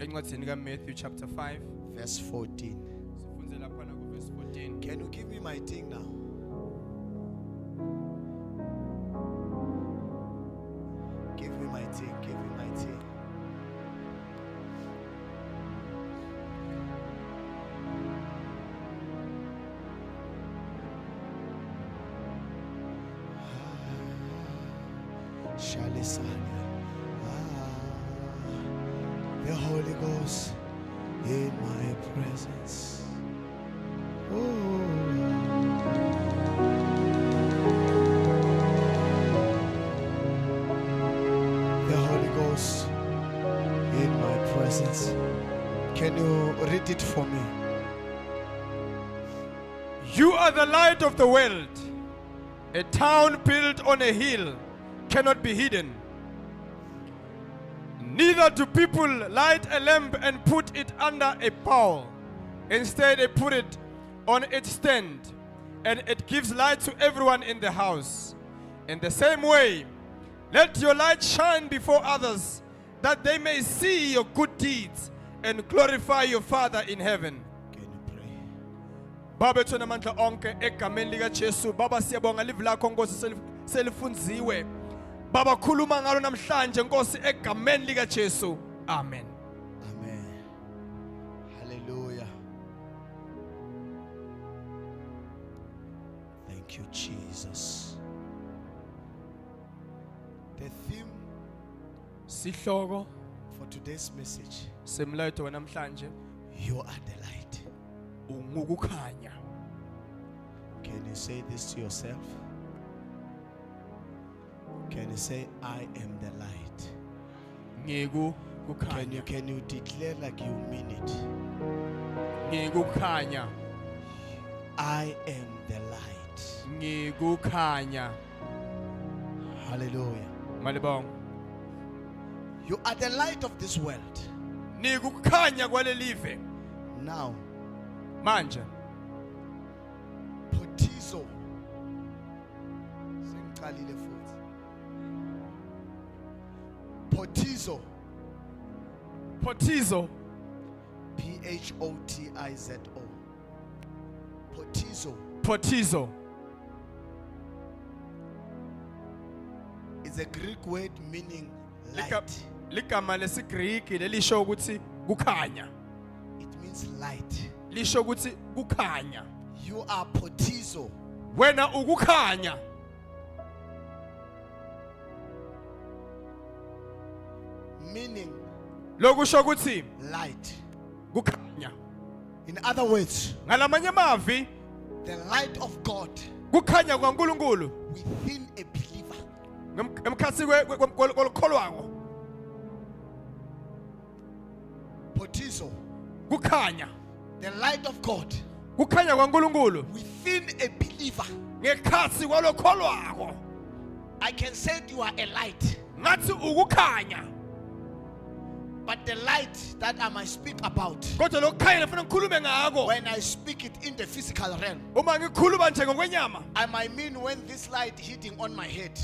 encwadini kaMatthew chapter 5 verse 14. sifunde lapha ku verse 14. Can you give me my thing now? Give me my thing, give me my thing. Shalisanya. The Holy Ghost in my presence. The Holy Ghost in my presence. Can you read it for me? You are the light of the world. A town built on a hill cannot be hidden. Neither do people light a lamp and put it under a bowl. Instead, they put it on its stand, and it gives light to everyone in the house. In the same way, let your light shine before others, that they may see your good deeds and glorify your Father in heaven. Can you pray? Baba ethu namandla onke egameni lika Jesu. Baba siyabonga live lakho Nkosi selifunziwe. Baba khuluma ngalo namhlanje Nkosi egameni lika Jesu. Amen. Amen. Hallelujah. Thank you, Jesus. The theme Sihloko for today's message, semlayto wanamhlanje you are the light. ungukukhanya. Can you say this to yourself? Can you say, I am the light? Ngikukhanya. Can you declare like you mean it? Ngikukhanya. I am the light. Ngikukhanya. Hallelujah. Malibong. You are the light of this world. Ngikukhanya kwale live. Now, Manje. Potizo. Sengiqalile futhi. Potizo. Potizo. P-H-O-T-I-Z-O. Potizo Potizo. is a Greek word meaning light. Ligama lesiGreek lelisho ukuthi kukhanya. It means light. Lisho ukuthi kukhanya. You are Potizo. Wena ukukhanya. Meaning Lokusho ukuthi light. kukhanya. In other words, Ngalamanye amavi the light of God kukhanya kwaNkulunkulu within a believer. emkhathi kolokholwako. Potizo, Kukhanya. the light of God Kukhanya kwaNkulunkulu within a believer. ngekhathi kwalokholwako. I can say you are a light, Ngathi ukukhanya. but the light that I might speak about, Kodwa lokukhanya lefuna ngikhulume ngako. when I speak it in the physical realm, Uma ngikhuluma nje ngokwenyama. I might mean when this light hitting on my head.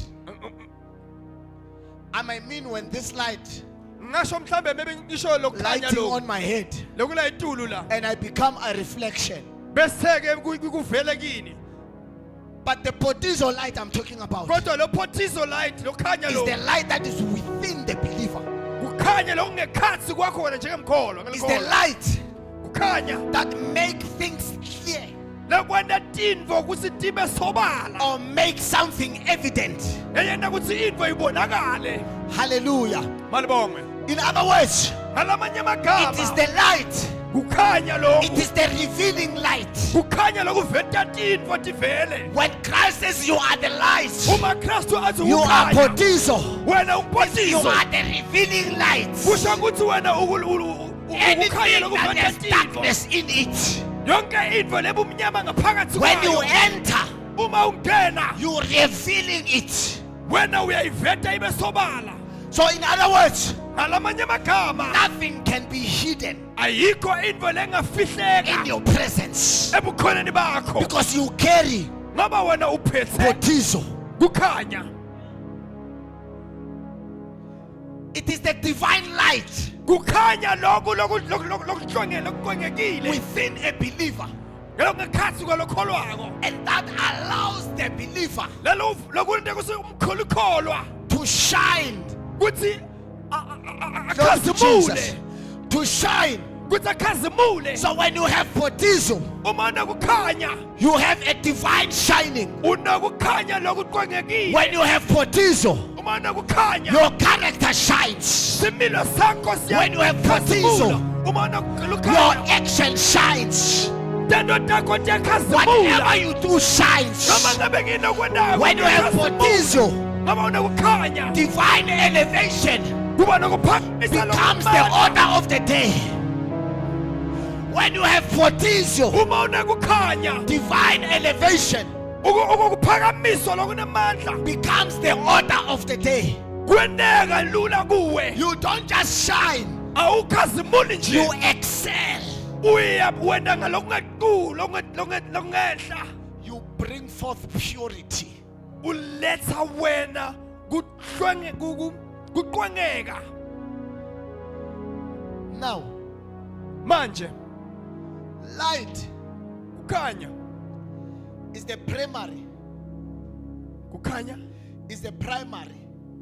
I might mean when this light Ngasho mhlambe maybe ngisho lokukhanya lighting lo. on my head Lokula itulu la. and I become a reflection. Bese ke kuvele kini. But the Potizo light I'm talking about Kodwa lo Potizo light lokukhanya is lo. the light that is within the believer. Kukhanya lo ngekhathi kwakho wena njengemkholo. It's the light Kukhanya that make things clear lokwenda tintfo kutsi tibe sobala. or make something evident. Eyenda kutsi intfo ibonakale. Hallelujah. Malibongwe. In other words, Ngalamanye amagama. it is the light. Kukhanya lo. It is the revealing light. Kukhanya lokuveta tintfo tivele. When Christ says you are the light, Uma Kristu athi you are ukukhanya. Potizo. Wena You umpothizo. are the revealing light. Kusho ukuthi wena ukukhanya Anything that lokuveta has tintfo. darkness in it, Yonke intfo lebumnyama ngaphakathi when you kwayo. enter, Uma ungena you revealing it. wena uyayiveta ibe sobala. So in other words, Ngalamanye amagama nothing can be hidden ayikho intfo lengafihleka in your presence ebukhoneni bakho because you carry ngoba wena uphethe Potizo. kukhanya. It is the divine light kukhanya lokuhlongekile within a believer, ngekhatsi kwalokholwako and that allows the believer lokunto umkholwa to shine. kuthi Glory to Jesus. akhazimule To shine. kuthi akhazimule So when you have baptism, uma kukhanya you have a divine shining. unokukhanya lokuqongekile When you have baptism, uma kukhanya your character shines. similo sakho When you have siyakhazimula uma Your kukhanya action shines. tento takho tiyakhazimula Whatever you do shines. noma ngabe nginokwendako When you have baptism, ngaba unokukhanya divine elevation kuba nokuphakamisa becomes the order of the day. When you have baptism, uma unokukhanya divine elevation ukuphakamiswa lokunamandla becomes the order of the day. kwendeka lula kuwe You don't just shine, awukhazimuli you nje excel. wenda ngalokungehla You bring forth purity. uletha wena kuqwengeka Now, manje light kukhanya is the primary, kukhanya is the primary.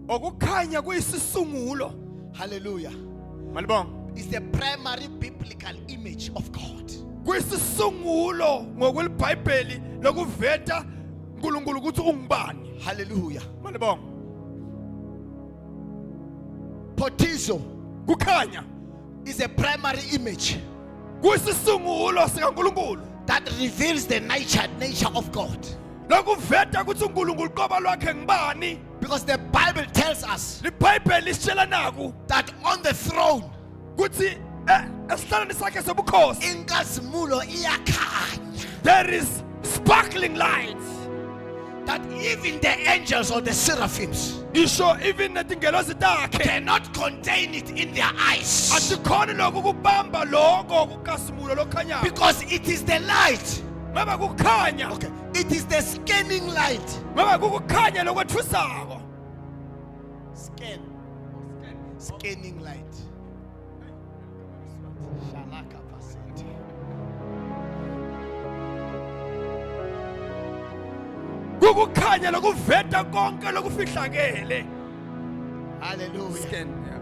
okukhanya kuyisisungulo Hallelujah. malibonga Is the primary biblical image of God. kuyisisungulo ngokwelibhayibheli lokuveta uNkulunkulu ukuthi ungubani Hallelujah. malibonga Baptism kukhanya is a primary image kuyisisungulo sikaNkulunkulu that reveals the nature of God. lokuveta ukuthi uNkulunkulu qoba lwakhe ngibani Because the Bible tells us libhayibheli lisitshela naku that on the throne, ukuthi esihlalweni sakhe sobukhosi inkazimulo iyakhanya. there is sparkling light That even the angels or the seraphims isho even netingelosi takhe cannot contain it in their eyes. asikhoni lokhu kubamba lokho kukhasimulo lokhanyayo Because it is the light. ngoba kukhanya Okay. It is the scanning light. ngoba kukukhanya lokwethusako Scanning light. Shalaka pasente. kukukhanya lokuveta konke lokufihlakele Hallelujah. Scan, yeah.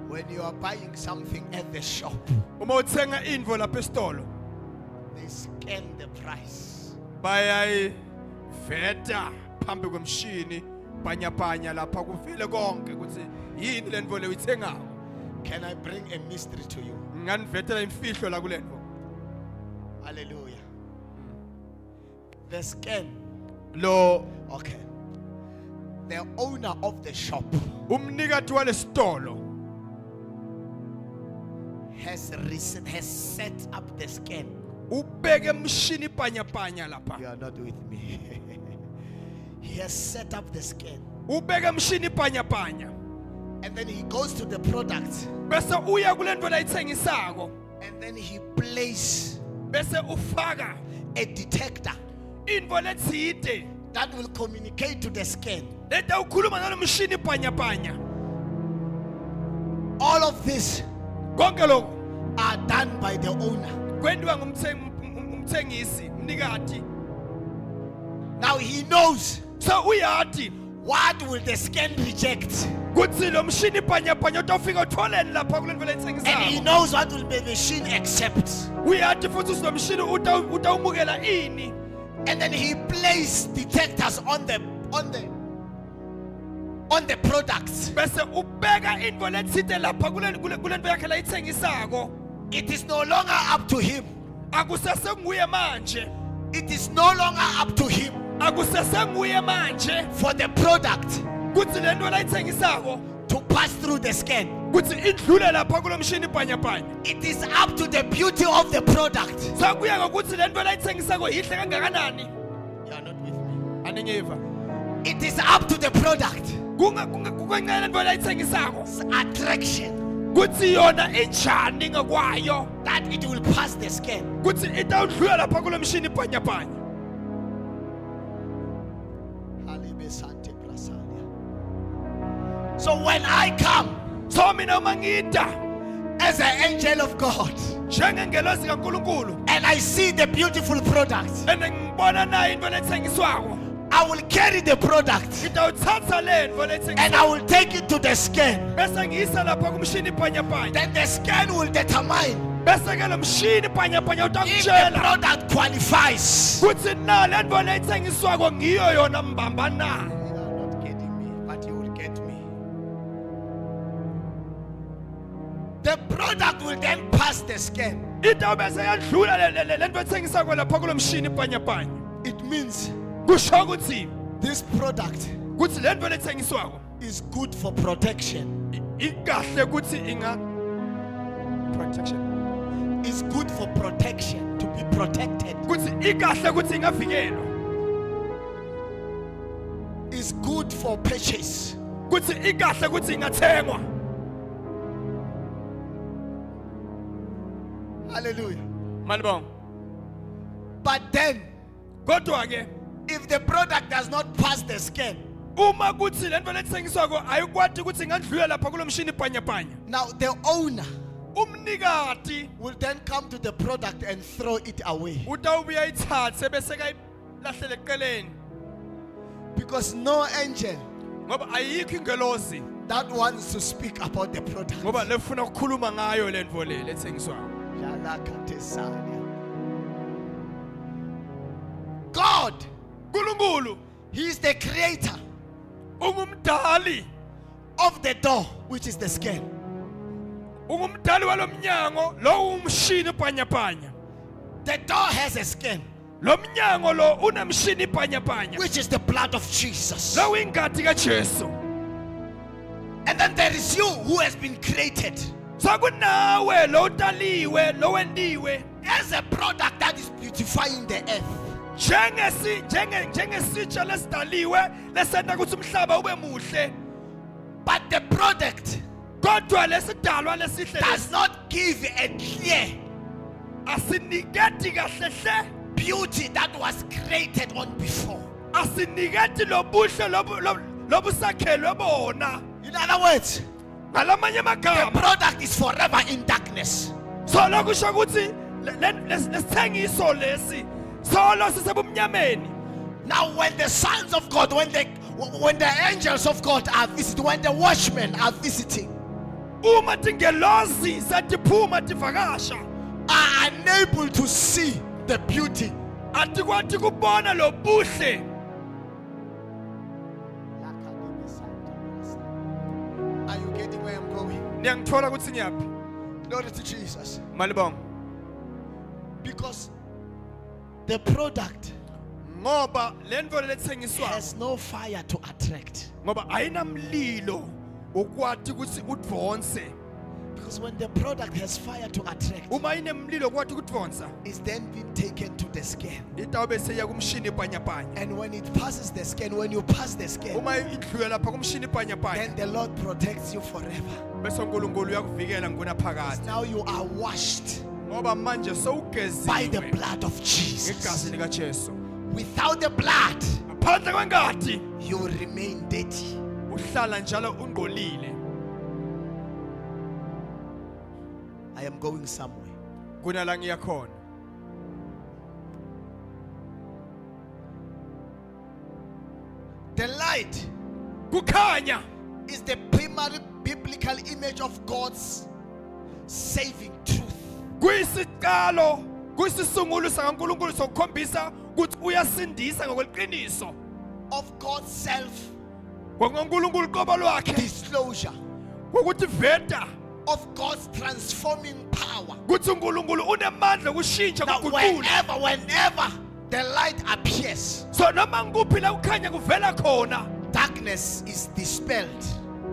When you are buying something at the shop, uma uthenga indvo lapha esitolo they scan the price. bayayiveta phambi kwemshini bhanyabhanya lapha kuvele konke ukuthi yini le ndvo le uyithengayo Can I bring a mystery to you? nganivetela imfihlo la kule ndvo Hallelujah. The scan. lo Okay. The owner of the shop umnikati walesitolo has set up the scan. ubeke emshini bhanyabhanya lapha You are not with me. He has set up the scan. ubeke emshini bhanyabhanya And then he goes to the product. bese uya kule ndvo layithengisako And then he places bese ufaka a detector indvo letsite that will communicate to the scan. leta ukhuluma nalo mshini bhanyabhanya All of this konke lokho are done by the owner. kwenziwa ngumthengisi umnikati Now he knows so uyati what will the scan reject. kutsi lo mshini bhanyabhanya utawufika utfoleni lapha kule ndvo And he layithengisako knows what will the machine accept. uyati futhi ukuthi lo mshini utawumukela ini And then he places detectors on the products. bese ubeka indvo letsite lapha kule ndvo yakhe layithengisako It is no longer up to him. akusese nguye manje It is no longer up to him akusese nguye manje for the product kutsi le ndvo layithengisako to pass through the scan. kutsi idlule lapha kulo mshini bhanyabhanya It is up to the beauty of the product. sakuya ngokutsi le ndvo layithengisako yihle kangakanani You are not with me. aningiva It is up to the product. kungancane le ndvo layithengisako It's attraction kutsi yona injani ngakwayo that it will pass the scan. kutsi itawudlula lapha kulo mshini bhanyabhanya So when I come So mina uma ngida as an angel of God njengengelosi kaNkulunkulu and I see the beautiful product, and ngibona nayo into lethengiswako, I will carry the product ngitawuthatha le nto and lethengiswako I will take it to the scan. bese ngiyisa lapha kumshini bhanyabhanya. Then the scan will determine Bese ke lo mshini bhanyabhanya if the utangitshela product qualifies. kuthi na le nto lethengiswako ngiyo yona mbamba na. You are not getting me, but you will get me. The product will then pass the scan. Into bese yadlula le nto ethengiswako lapha kulo mshini bhanyabhanya. It means Kusho ukuthi this product kuthi le nto lethengiswako is good for protection. ikahle kuthi inga protection. Is good for protection, to be protected. Kuthi ikahle kuthi ingavikelwa. Is good for purchase. Kuthi ikahle kuthi ingathengwa. Hallelujah. Malibong. But then, Kodwa ke if the product does not pass the scan, uma kuthi le nto lethengiswako ayikwati ukuthi ingandlula lapha kulo mshini bhanyabhanya, now the owner umnikati will then come to the product and throw it away. utawubuya ayithathe bese kayilahlele eqeleni, Because no angel ngoba ayikho ingelosi that wants to speak about the product. ngoba lefuna ukukhuluma ngayo le nto le lethengiswako. God, uNkulunkulu He is the creator ungumdali, of the door, which is the scan. ungumdali walomnyango lo umshini bhanyabhanya. The door has a scan, Lo mnyango lo unemshini bhanyabhanya, which is the blood of Jesus. lo ingadi kaJesu. And then there is you who has been created So kunawe lo utaliwe lo wendiwe as a product that is beautifying the earth. njengesitsha lesidaliwe lesenta ukuthi umhlaba ube muhle, But the product kodwa lesidalwa lesihle does not give a clear asiniketi kahle hle, beauty that was created on before. asiniketi lobuhle lobusakhelwe bona. In other words, Ngalamanye the amagama, product is forever in darkness. so lokusho ukuthi lesithengiso lesi solo sisebumnyameni. Now, when the sons of God, when the angels of God are visiting, when the watchmen are visiting, Uma tingelozi satiphuma tivakasha, are unable to see the beauty. atikwati kubona lobuhle. Are you getting where I'm going? Niyangithola ukuthi ngiyaphi? Glory to Jesus. Malibong. Because the product Ngoba le nto lethengiswa has no fire to attract. ngoba ayinamlilo ukwati ukuthi udvonse. Because when the product has fire to attract, Uma inemlilo ukwati ukudvonsa, it's then been taken to the scan. itawube seya kumshini bhanyabhanya. And when it passes the scan, when you pass the scan, Uma idlula lapha kumshini bhanyabhanya, then the Lord protects you forever. bese uNkulunkulu uyakuvikela ngunaphakade. Now you are washed Ngoba manje by the sowugeziwe blood of Jesus. ngegazi likaJesu. Without the blood, Ngaphandle kwengadi you will remain dirty. uhlala njalo ungcolile. I am going somewhere. Kunala ngiya khona. The light Kukhanya is the primary biblical image of God's saving truth. kuyisiqalo kuyisisungulu sakaNkulunkulu sokukhombisa ukuthi uyasindisa ngokweqiniso. Of God's self NgoNkulunkulu qobo lwakhe disclosure, ukuthi veta of God's transforming power. ukuthi uNkulunkulu unemandla okushintsha Now, ukuguqula. whenever the light appears, So noma ngikuphi la kukhanya kuvela khona, darkness is dispelled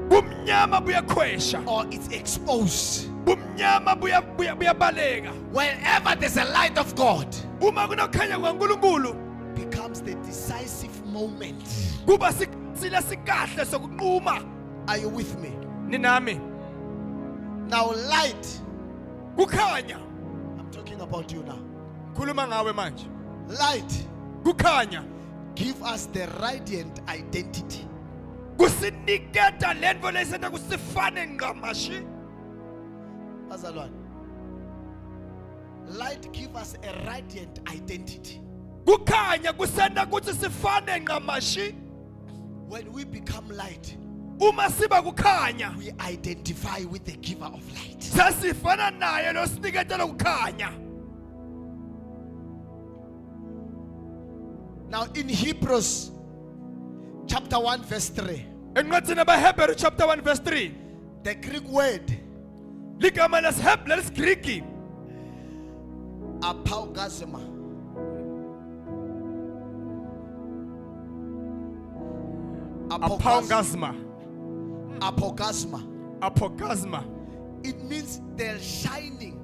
bumnyama buyakhwesha, or it's exposed. bumnyama buyabaleka. Whenever there's a light of God, Uma kunokhanya kwaNkulunkulu becomes the decisive moment. kuba sila sikahle sokunquma. Are you with me? Ninami Now, light, kukhanya, I'm talking about you now. khuluma ngawe manje. Light Kukhanya give us the radiant identity kusiniketa lento lesenta kusifane ngamashi. Bazalwane, light gives us a radiant identity. Kukhanya kusenta ukuthi sifane ngamashi. When we become light, Uma siba kukhanya, we identify with the giver of light. sasifana naye lo siniketela kukhanya. Now in Hebrews chapter 1 verse 3, Encwadini yabaHebheru chapter 1 verse 3, the Greek word ligama lesiGriki apaugasma. Apogasma. It means the shining,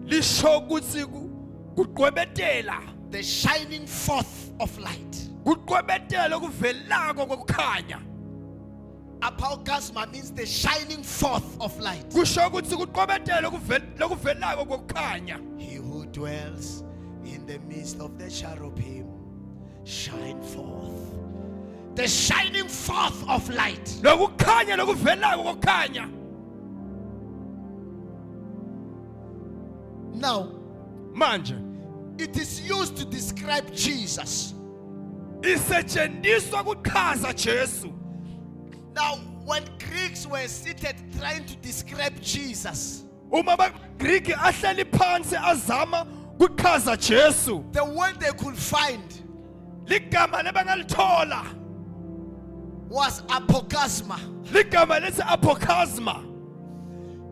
Lisho ukuthi kuqwebetela, the shining forth of light. kuqwebetela okuvelako kokukhanya. Apaugasma means the shining forth of light. Kusho ukuthi kuqwebetela okuvelako kokukhanya. He who dwells in the midst of the cherubim shine forth. The shining forth of light. Lokukhanya lokuvelako kokukhanya. Now, Manje it is used to describe Jesus. isetshenziswa kuchaza Jesu. Now, when Greeks were seated trying to describe Jesus, Uma abaGriki ahleli phansi azama kuchaza Jesu, the word they could find ligama lebangalithola was apaugasma. ligama lethi apogasma.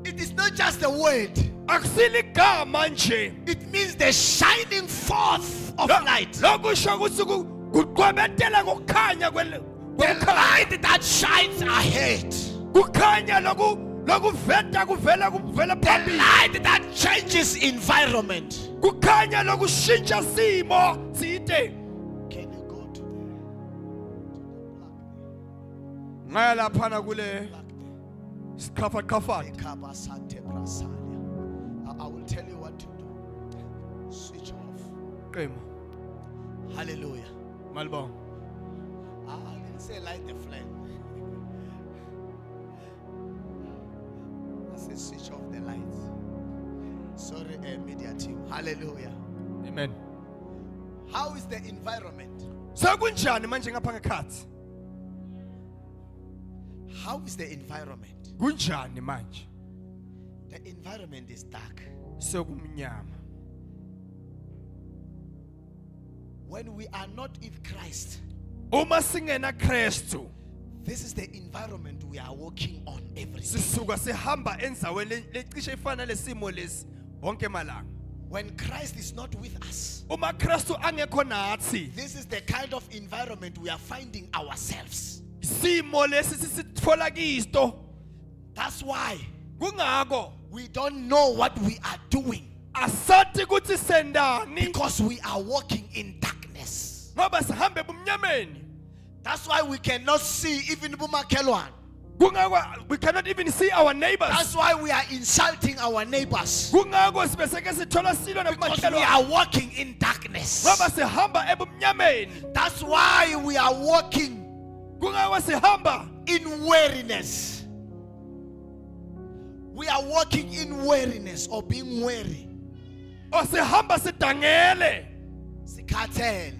It is not just a word, Akusiligama nje. it means the shining forth of light. Lokusho ukuthi kuqwebetela kokukhanya The light that shines ahead. kukhanya lokuveta kuvela The phambili. light that changes environment. Kukhanya lokushintsha simo side. Can you go to the Ngaya laphana kule plug there? skhafakhafat. I will tell you what to do. Switch off. Qema. Hallelujah. Malibong. I didn't say light the flame. I said switch off the lights. Sorry, media team. Hallelujah. Amen. How is the environment? Sekunjani manje ngapha ngekhathi? How is the environment? Kunjani manje? The environment is dark. Sekumnyama. When we are not in Christ, Uma singena Kristu, this is the environment we are walking on every day. sisuka sihamba enzaweni lecishe ifana lesimo lesi wonke malanga. When Christ is not with us, Uma Kristu angekho nathi, this is the kind of environment we are finding ourselves. simo lesi sisithola kisto. That's why Kungako we don't know what we are doing, asathi ukuthi sendani because we are walking in darkness. ngoba sihambe ebumnyameni. That's why we cannot see even Bumakelwan. Kungako we cannot even see our neighbors. That's why we are insulting our neighbors, Kungako sibeseke sithola silo because we nakumakhelwane are walking in darkness. ngoba sihamba ebumnyameni. That's why we are walking Kungako sihamba in weariness. We are walking in weariness or being weary. o sihamba sidangele. Sikhathele.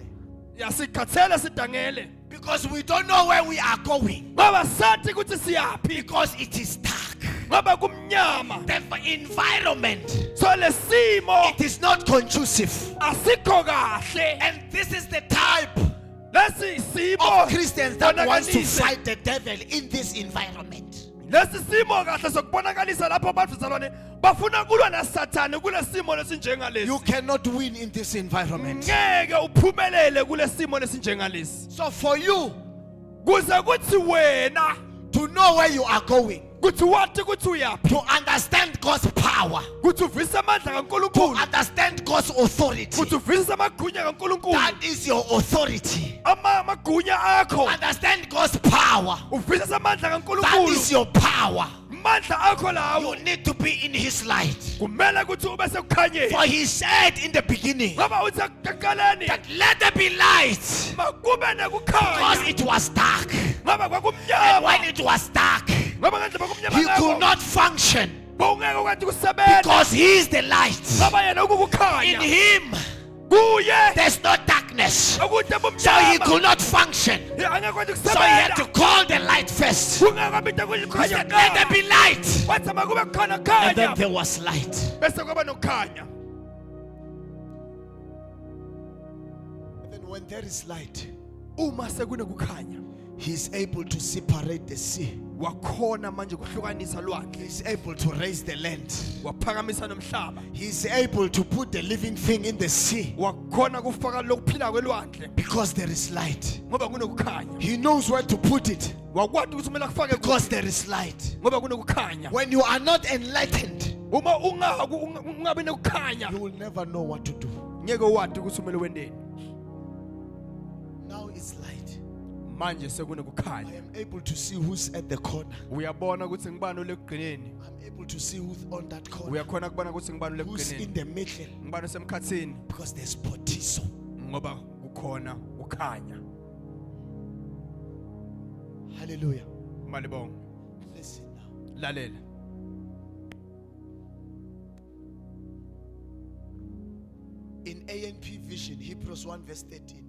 Yasikhathele sidangele. Because we don't know where we are going. Ngoba sathi ukuthi siyaphi Because it is dark. ngoba kumnyama. The environment, So lesimo it is not conducive. asikho kahle. And this is the type Lesi simo of Christians that wants to bonakalise. fight the devil in this environment. Lesi simo kahle sokubonakalisa lapho abafizalwane bafuna kulwa naSathane kule simo You lesinjengalesi. cannot win in this environment. Ngeke uphumelele kule simo lesinjengalesi. So for you Kuze kuthi wena to know where you are going, kuthi wathi kuthi uyaphi, to understand God's power, kuthi uvise amandla to kaNkulunkulu, understand God's authority, kuthi uvise amagunya kaNkulunkulu, that is your authority. amagunya akho, Understand God's power, uvise amandla that kaNkulunkulu, is your power. amandla akho lawo You need to be in His light. kumele kuthi ube sekukhanyeni. For He said in the beginning Ngoba uthi ekuqaleni that let there be light, makube because nekukhanya it was dark. ngoba And kwakumnyama when it was dark, ngoba ngendlela kwakumnyama he ngakho, could not function bowungeke ukwathi kusebenza because he is the light. ngoba yena In ukukukhanya him, kuye there's no darkness. akude So he bumnyama could not function. angeke ukwathi So he had to kusebenza call the light first. kungeke kwabita He kulikhanya said, let there be light. wathi makube khona And then khanya there was light. bese kwaba nokukhanya. And then when there is light, Uma sekunokukhanya he's able to separate the sea. wakhona manje kuhlukanisa lwandle, He's able to raise the land. waphakamisa nomhlaba, He's able to put the living thing in the sea wakhona kufaka lokuphila kwelwandle because there is light. ngoba kunokukhanya. He knows where to put it Wakwadi ukuthi kumele akufake because there is light. ngoba kunokukhanya. When you are not enlightened, Uma ungabi nokukhanya you will never know what to do. ngeke wadi ukuthi kumele wendeni. Now it's light. Manje I sekunokukhanya, am able to see who's at the corner. uyabona ukuthi ngibani olekugcineni, I'm able to see who's on that corner. uyakhona kubona ukuthi ngibani Who's in olekugcineni, the middle. ngibani osemkhathini Because there's potiso. ngoba kukhona kukhanya. Hallelujah. Malibonga, Listen now. lalela. In ANP Vision, Hebrews 1 verse 13,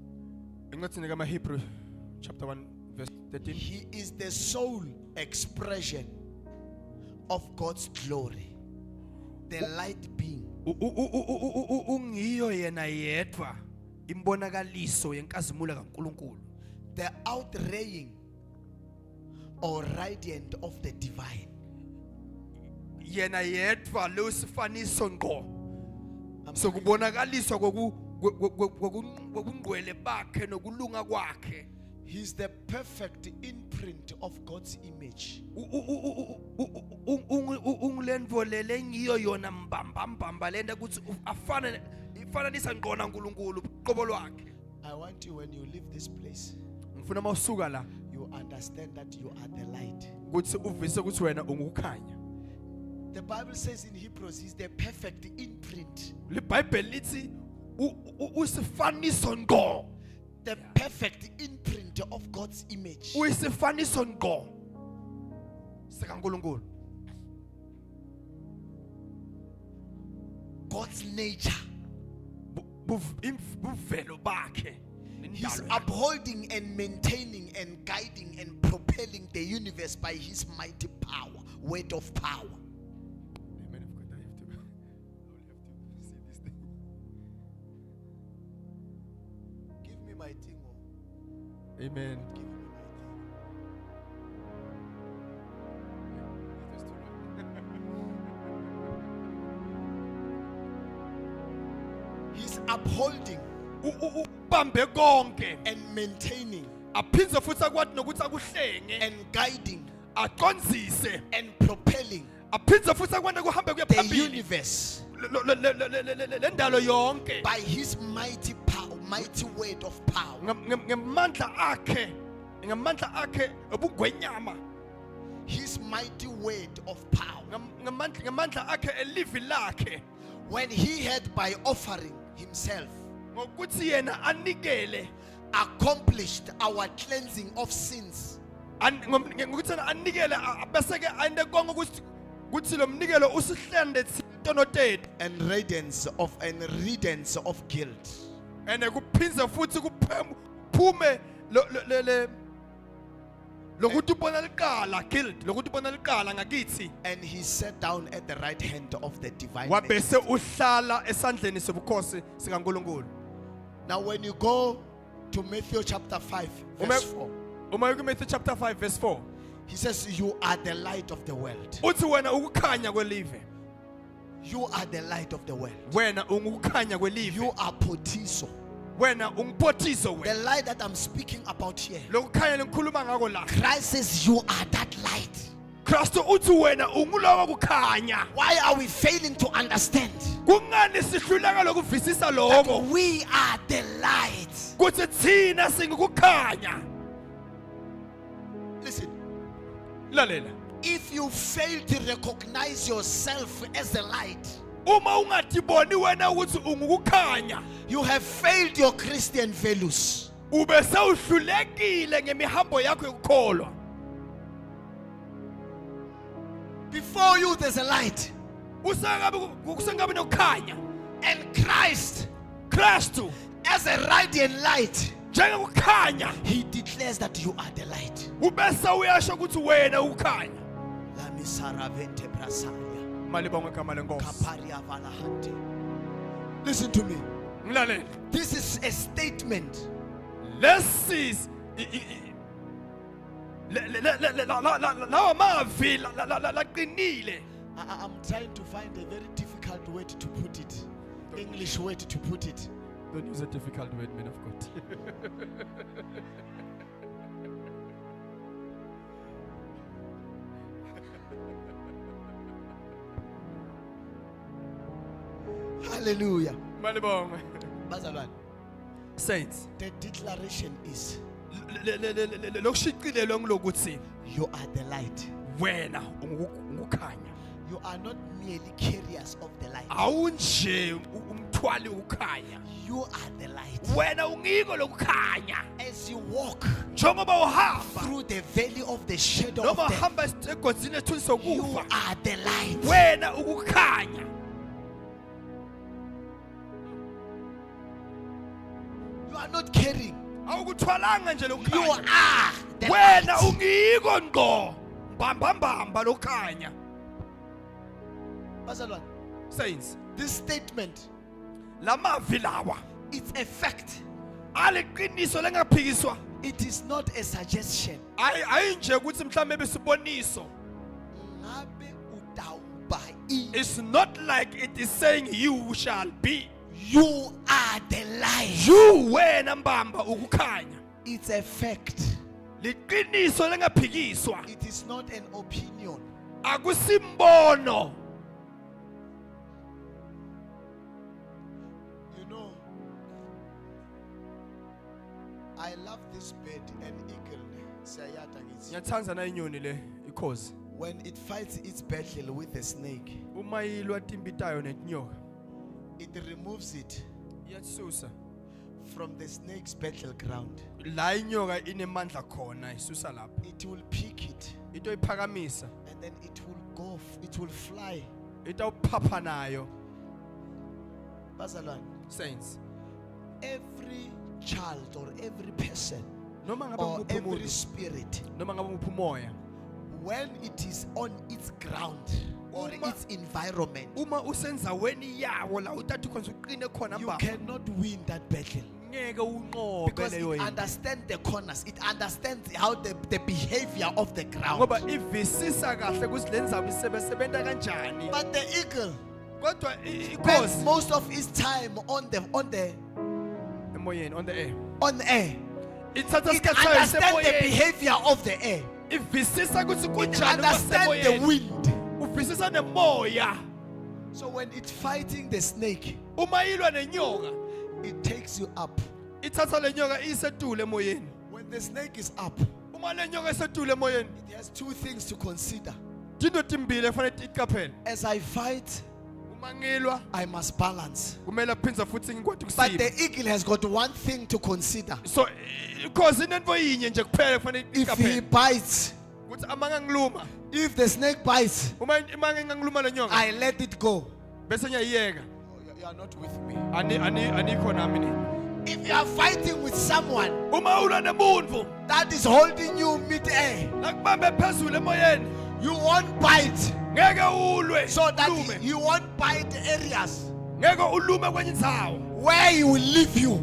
Incwadi kaMahebrew chapter 1 verse 13. he is the sole expression of God's glory, the light being. Ungiyo yena yedwa imbonakaliso yenkazimulo kaNkulunkulu, The outraying or radiant of the divine. yena yedwa lo sifaniso ngqo sokubonakaliswa kokungcwele bakhe nokulunga kwakhe. He's the perfect imprint of God's image. Ungilendvolele ngiyo yona mbamba lenda ukuthi ifananisa ngqo naNkulunkulu uqobo lwakhe. I want you, when you leave this place, Ngifuna mawusuka la you understand that you are the light. ukuthi uvise ukuthi wena ungukukhanya. The Bible says in Hebrews, he's the perfect imprint. LiBhayibheli lithi usifaniso ngqo, The perfect imprint of God's image. uyisifaniso ngqo sikaNkulunkulu. God's nature. Buvelo bakhe. He's upholding and maintaining and guiding and propelling the universe by his mighty power, word of power. Man of God, I have to see this thing. Give me my thing. Oh. Amen. Give me my thing. He's upholding Ubambe konke and maintaining aphindze futhi akwathi nokuthi akuhlenge and guiding aqonzise and propelling aphindze futhi akwathi kuhambe kuye the phambili universe le ndalo yonke by his mighty power, mighty word of power. ngamandla akhe obungwenyama, His mighty word of power. ngamandla akhe elivi lakhe, When he had by offering himself ngokuthi yena anikele accomplished our cleansing of sins. ngokuthi yena anikele bese ke ande konke ukuthi lo mnikelo usihlande thina tonoteti And riddance of guilt. and kuphindze futhi kuphume lokuthi ubona liqala guilt, lokuthi ubona liqala ngakithi, And he sat down at the right hand of the divine. wabese uhlala esandleni sobukhosi sikaNkulunkulu. Now when you go to Matthew chapter 5 verse 4, Uma Matthew chapter 5 verse 4 he says, you are the light of the world. uthi wena ukukhanya kwelive, You are the light of the world. wena ungukukhanya kwelive, You are potiso. wena ungipothiso The wena. light that I'm speaking about here. Lokukhanya lengikhuluma ngako la, Christ says you are that light. Kristu uthi wena ungulowo kukhanya. Why are we failing to understand Kungani sihluleka lokuvisisa that lokho we are the light? kuthi thina singukukhanya? Listen, Lalela, if you fail to recognize yourself as the light, uma ungatiboni wena ukuthi ungukukhanya, you have failed your Christian values. ube sewuhlulekile ngemihambo yakho yokukholwa. Before you there's a light. Kusengabe nokukhanya. And Christ, Kristu as a radiant light, njengokukhanya he declares that you are the light. ubese uyasho ukuthi wena ukukhanya. La misaravente brasaya. Malibonga igama lenkosi. Kaparia valahante. Listen to me. Ngilalele. This is a statement. Lesi lawa mavi laqinile. I'm trying to find a very difficult word to put it. English word to put it. Don't use a difficult word, man of God. Hallelujah. Malibonga. Bazalwane, Saints, the declaration is lokushicilelwe ngilokuthi you are the light. wena ungukukhanya. You are not merely carriers of the light. Awunje umthwali ukukhanya. You are the light. Wena ungiko lokukhanya. As you walk Njengoba uhamba through the valley of the shadow noma of death, uhamba egozini ethunzi you sokufa. are the light. Wena ukukhanya. You are not carrying. Awukuthwalanga nje You lokukhanya. are the Wena light. ungiko ngqo. Mbamba lokukhanya. Bazalwane, Saints, this statement, lamavi lawa it's a fact. aliqiniso lengaphikiswa. It is not a suggestion. Ayinje ukuthi mhlawumbe besiboniso. Ngabe utawuba ini. It's not like it is saying you shall be. You are the light. You wena mbamba ukukhanya. It's a fact. Liqiniso lengaphikiswa. It is not an opinion. Akusimbono. You know, I love this bird, an eagle. Sayata ngithi. Ngiyathanza na inyoni le ikhozi. When it fights its battle with the snake, Uma yilwa timbitayo netinyoka. it removes it Iyasusa. from the snake's battleground. La inyoka inemandla khona isusa lapha. It will pick it Into iphakamisa. and then it will go, it will fly. Itawuphapha nayo. Bazalwane, Saints. every child or every person Noma ngabe or nguphi every umuntu, spirit, noma ngabe nguphi umoya. when it is on its ground or Uma- its environment, Uma usenzaweni yawo la uthatha khona uqine khona you mbamba. cannot win that battle. Ngeke unqobe Because leyo it yini. understands the corners, it understands how the behavior of the ground. Ngoba ivisisa kahle ukuthi lenzaba isebenta kanjani. But the eagle Kodwa spends ikhozi most of its time on the emoyeni on the air. air. Ithatha It isikhathi sayo understands the semoyeni. behavior of the air. Ivisisa ukuthi It kunjani understands the kwasemoyeni. wind. Uvisisa nemoya. So when it's fighting the snake, Uma yilwa nenyoka, it takes you up. ithatha le nyoka isetule emoyeni. When the snake is up, Uma le nyoka isetule emoyeni, it has two things to consider. tinto timbili efanele tiqaphele. As I fight, Uma ngilwa, I must balance. kumele aphinza futhi ngikwazi But ukusima. the eagle has got one thing to consider. So ikhozi inento yinye nje kuphela kufanele If he iqaphele. bites, Ukuthi ama ngangiluma, if the snake bites, uma ngangiluma le nyoka, I let it go. bese ngiyayiyeka. You are not with me. Anikho nami ni. If you are fighting with someone Uma ulwa nemuntu, that is holding you mid-air, nakubambe phezulu emoyeni, you won't bite. ngeke ulwe. So that ulume. you won't bite areas Ngeke ulume kwenye indzawo. where he will leave you.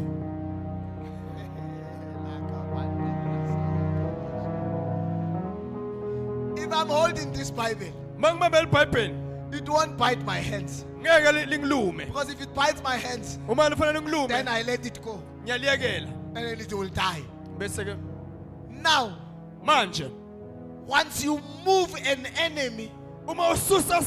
If I'm holding this Bible, Mangibambe iBhayibheli, it won't bite my hands. ngeke lingilume. Because if it bites my hands, Uma lifanele ngilume, then I let it go. ngiyaliyekela. And then it will die. Bese ke Now, manje once you move an enemy uma ususa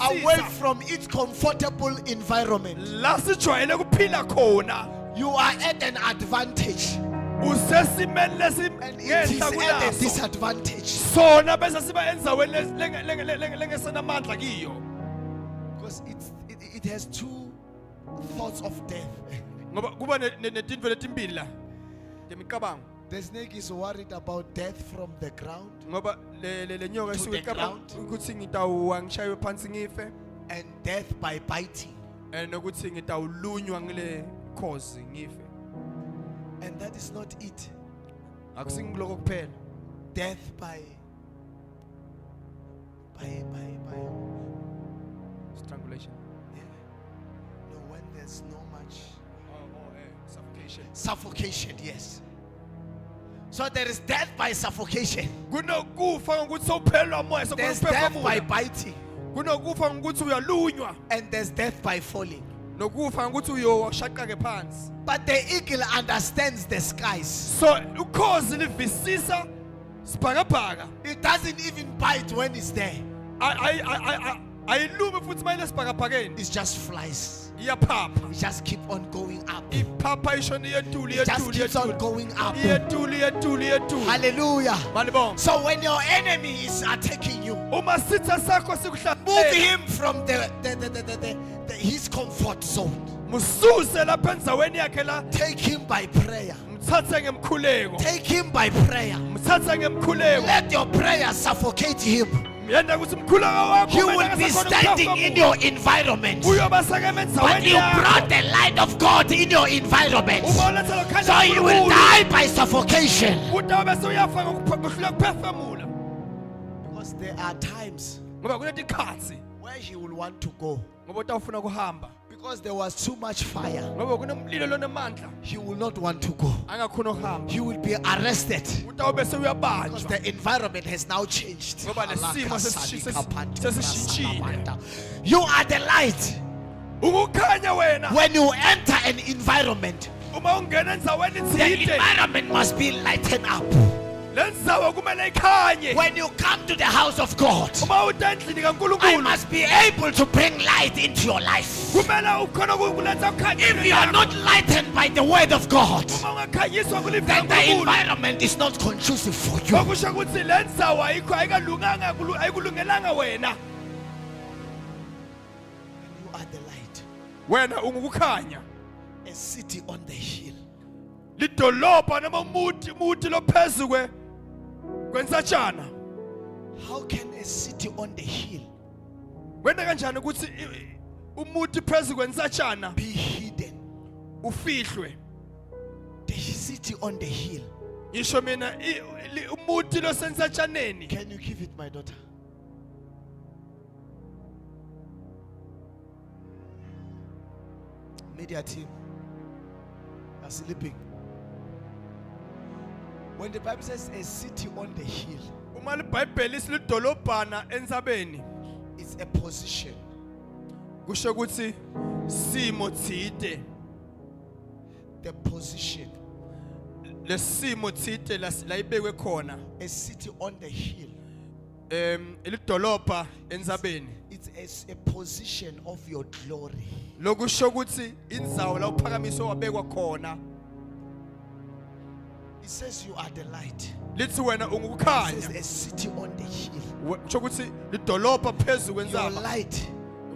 away from its comfortable environment, la sijwayele kuphila khona, you are at an advantage. usesimeni And it is lesingenhla at a kunaso. disadvantage. Sona bese siba endzaweni lengesenamandla kiyo. Because it has two thoughts of death. Ngoba kuba netintfo letimbili la. Demicabango. The snake is worried about death from the ground Ngoba le nyoka To isuke the icabanga ground. ukuthi ngitawuwa ngishaywe phansi ngife and death by biting. and nokuthi ngitawulunywa ngile cause ngife. And that is not it. Akusingiloko kuphela. Death by Strangulation. yeah. No, when there's no much Suffocation. suffocation, yes. So there is death by suffocation. Kunokufa ngokuthi sowuphelwa moya There's death by sokuphefumula. biting. Kunokufa ngokuthi uyalunywa. And there's death by falling. Nokufa ngokuthi uyoshaqake phansi. But the eagle understands the skies. So ukhozi livisisa sibhakabhaka. It doesn't even bite when it's there. Ayilumi futhi mayile sibhakabhakeni. It just flies. Iyaphapha. It just keep on going up. Iphapha ishona iyetuli It just keeps on going up. iyetuli. Hallelujah. Malibonga. So when your enemy is attacking you, Uma sitha sakho move sikuhlasela. him from his comfort zone. Mususe lapha endaweni yakhe la. Take him by prayer. Mthathe ngemkhuleko. Take him by prayer. Mthathe ngemkhuleko. Let your prayer suffocate him. Yenda ukuthi mkhuleko wakho You will be standing in your environment. uyoba sakeme But endaweni you brought the light of God in your environment. So you will die by suffocation. Utawube sewuyafa ngokuhluleka ukuphefumula. Because there are times Ngoba kunetikhathi where he will want to go. ngoba utawufuna kuhamba. Because there was too much fire. Ngoba kunomlilo lonemandla. He will not want to go. Angakhona ukuhamba. He will be arrested. Utawube Because sewuyabanjwa. the environment has now changed. Ngoba lesimo sesishintshile. You are the light. Ukukhanya wena. When you enter an environment, Uma ungena endaweni the ethile. environment must be lightened up. Lenzawo kumele ikhanye. When you come to the house of God, Uma uta endlini I kaNkulunkulu. must be able to bring light into your life. Kumele ukhona ukuletha ukukhanya. If you are not lightened by the word of God, Uma ungakhanyiswa kulivika then the kaNkulunkulu. environment is not conducive for you. Okusho ukuthi lenzawo ayikho ayikalunganga ayikulungelanga wena. You are the light. Wena ungukukhanya. A city on the hill. Lidolobha noma umuthi lophezulu kwensatshana. How can a city on the hill Wena kanjani ukuthi umuthi phezulu kwensatshana be hidden? ufihlwe? The city on the hill. Ngisho mina umuthi losensatshaneni. Can you give it, my daughter? Media team are sleeping. When the Bible says a city on the hill, Uma liBhayibheli isilidolobhana entsabeni, it's a position. kusho ukuthi simo thide. The position. Lesimo thide la ibekwe khona. A city on the hill. Elidolobha entsabeni. It's a position of your glory. Lokusho ukuthi indzawo la uphakamiso wabekwa khona. It says you are the light. Lithi wena It ungukukhanya. says a city on the hill. Kusho ukuthi lidolobha phezulu Your kwendzaba. light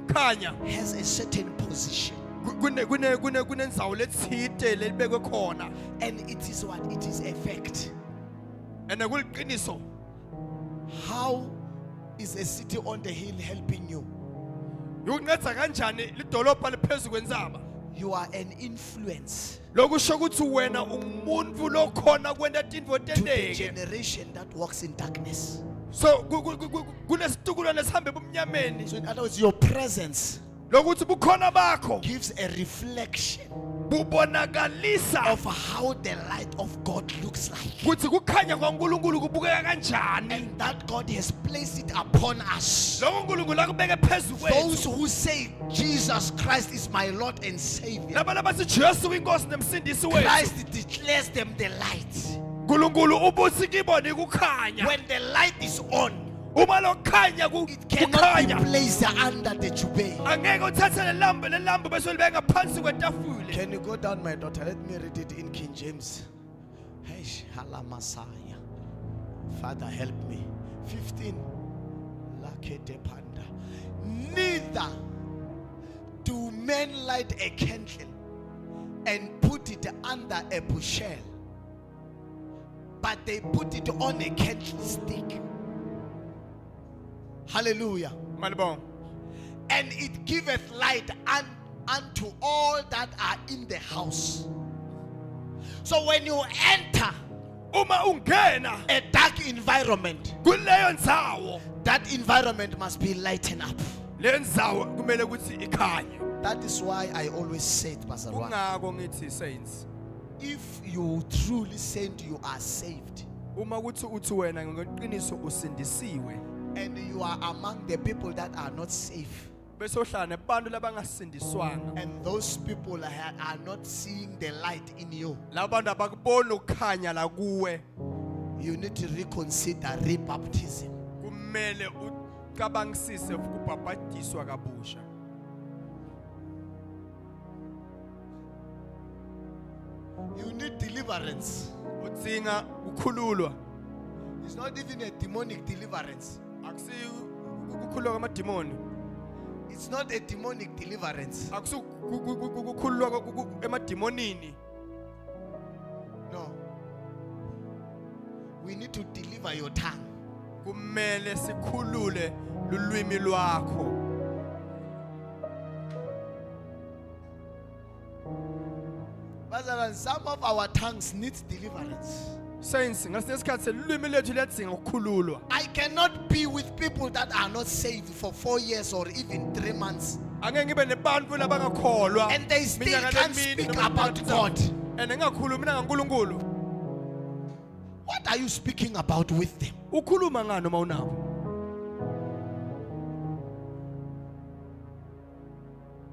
Ukhanya has a certain position. kunendzawo lethide lebekwe khona. And it is what? It is effect. And kuliqiniso. How is a city on the hill helping you? Yokunceda kanjani lidolobha liphezulu kwendzaba? You are an influence Lokusho ukuthi wena umuntu lokhona kwenta tintfo to the tenteke. generation that walks in darkness. So kunesitukulwane esihambe ebumnyameni. So in other words, your presence Lokuthi bukhona bakho gives a reflection bubonakalisa of how the light of God looks like. kuthi kukhanya kwaNkulunkulu kubukeka kanjani. And that God has placed it upon us. Lokho uNkulunkulu akubeke phezulu Those kwethu. who say Jesus Christ is my Lord and Savior, Laba labathi Jesu inkosi nemsindisi wethu. Christ declares them the light. uNkulunkulu ubuthi kibone kukhanya. When the light is on, Uma lokhanya it cannot be kukhanya. placed under the jubei. Angeke uthathe lelambu bese ulibeka ngaphansi kwetafule. Can you go down, my daughter? Let me read it in King James. Hey, Halamasaya. Father, help me. 15. Lakete panda. Neither do men light a candle and put it under a bushel, but they put it on a candlestick. Hallelujah. Malibong. And it giveth light unto all that are in the house. So when you enter Uma ungena a dark environment, kuleyo ndzawo, that environment must be lightened up. le ndzawo kumele ukuthi ikhanye. That is why I always say, Pastor Ron, Kungako ngithi saints, if you truly said you are saved uma kuthi uthi wena ngeqiniso usindisiwe, and you are among the people that are not safe, bese ohlala nabantu labangasindiswanga, and those people are not seeing the light in you, labantu abakubona ukukhanya la kuwe, you need to reconsider rebaptism. kumele ucabangisise ukubhabhadiswa kabusha. You need deliverance. Udzinga ukukhululwa. It's not even a demonic deliverance. Akusi ukukhululwa kwamadimoni. It's not a demonic deliverance. Akusi ukukhululwa emadimonini. No. We need to deliver your tongue. Kumele sikhulule lulwimi lwakho. But some of our tongues need deliverance. Saints, ngasikhathi lulwimi lethu liyadzinga ukukhululwa. I cannot be with people that are not saved for 4 years or even 3 months. Angeke ngibe nebantfu labangakholwa. And they still can't speak about God. And engakhulumi nangaNkulunkulu. What are you speaking about with them? Ukhuluma ngani uma unabo?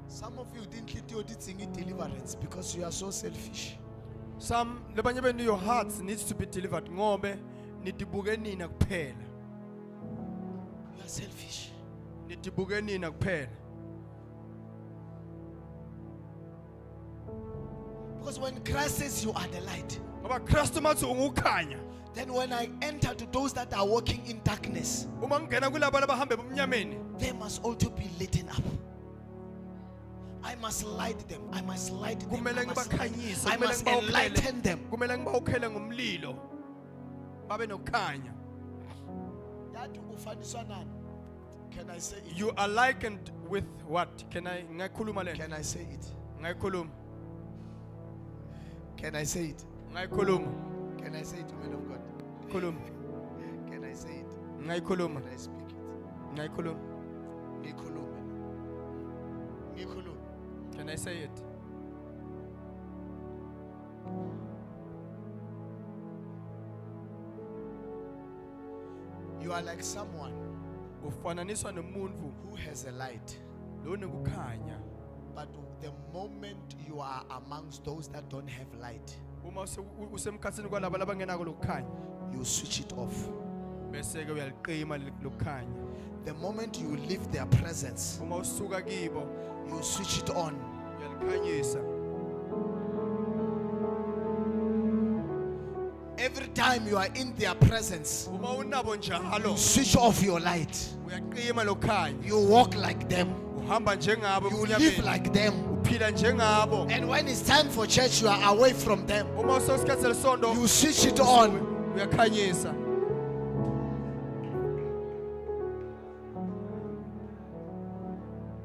Some of you didn't get deliverance because you are so selfish. Some labanye benu your hearts needs to be delivered ngobe nidibuke nina kuphela. You are selfish. Nidibuke nina kuphela. Because when Christ says you are the light, Ngoba Kristu mathi ungukhanya. then when I enter to those that are walking in darkness, Uma ngena kulabo labahamba ebumnyameni, they must also be lit up. I must light them. I must light them. kumele ngibakhanyise, I kumele must enlighten ngibawukhele. them. Kumele ngibawukhele ngomlilo. Babe nokukhanya. Can I say it? You are likened with what? Ngayikhuluma le? Can I say it? Ngayikhuluma. Can I say it? Ngayikhuluma. Can I say it, man of God? Khuluma. Can I say it? Ngayikhuluma. Can I speak it? Ngayikhuluma. Ngikhulume. Ngikhulume. Can I say it? You are like someone Ufananiswa nomuntu who has a light, lonokukhanya. but the moment you are amongst those that don't have light, Uma usemkhatsini kwalabo labangenako lokukhanya, you switch it off. bese ke uyaliqima lokukhanya. The moment you leave their presence, Uma usuka kibo, you switch it on. uyalikhanyisa. Every time you are in their presence, Uma unabo njalo, you switch off your light. uyaqima lokukhanya. You walk like them. Uhamba njengabo You live emnyameni. like them. Uphila njengabo. And when it's time for church, you are away from them. Uma usesikhathi lesonto, You switch it on. uyakhanyisa.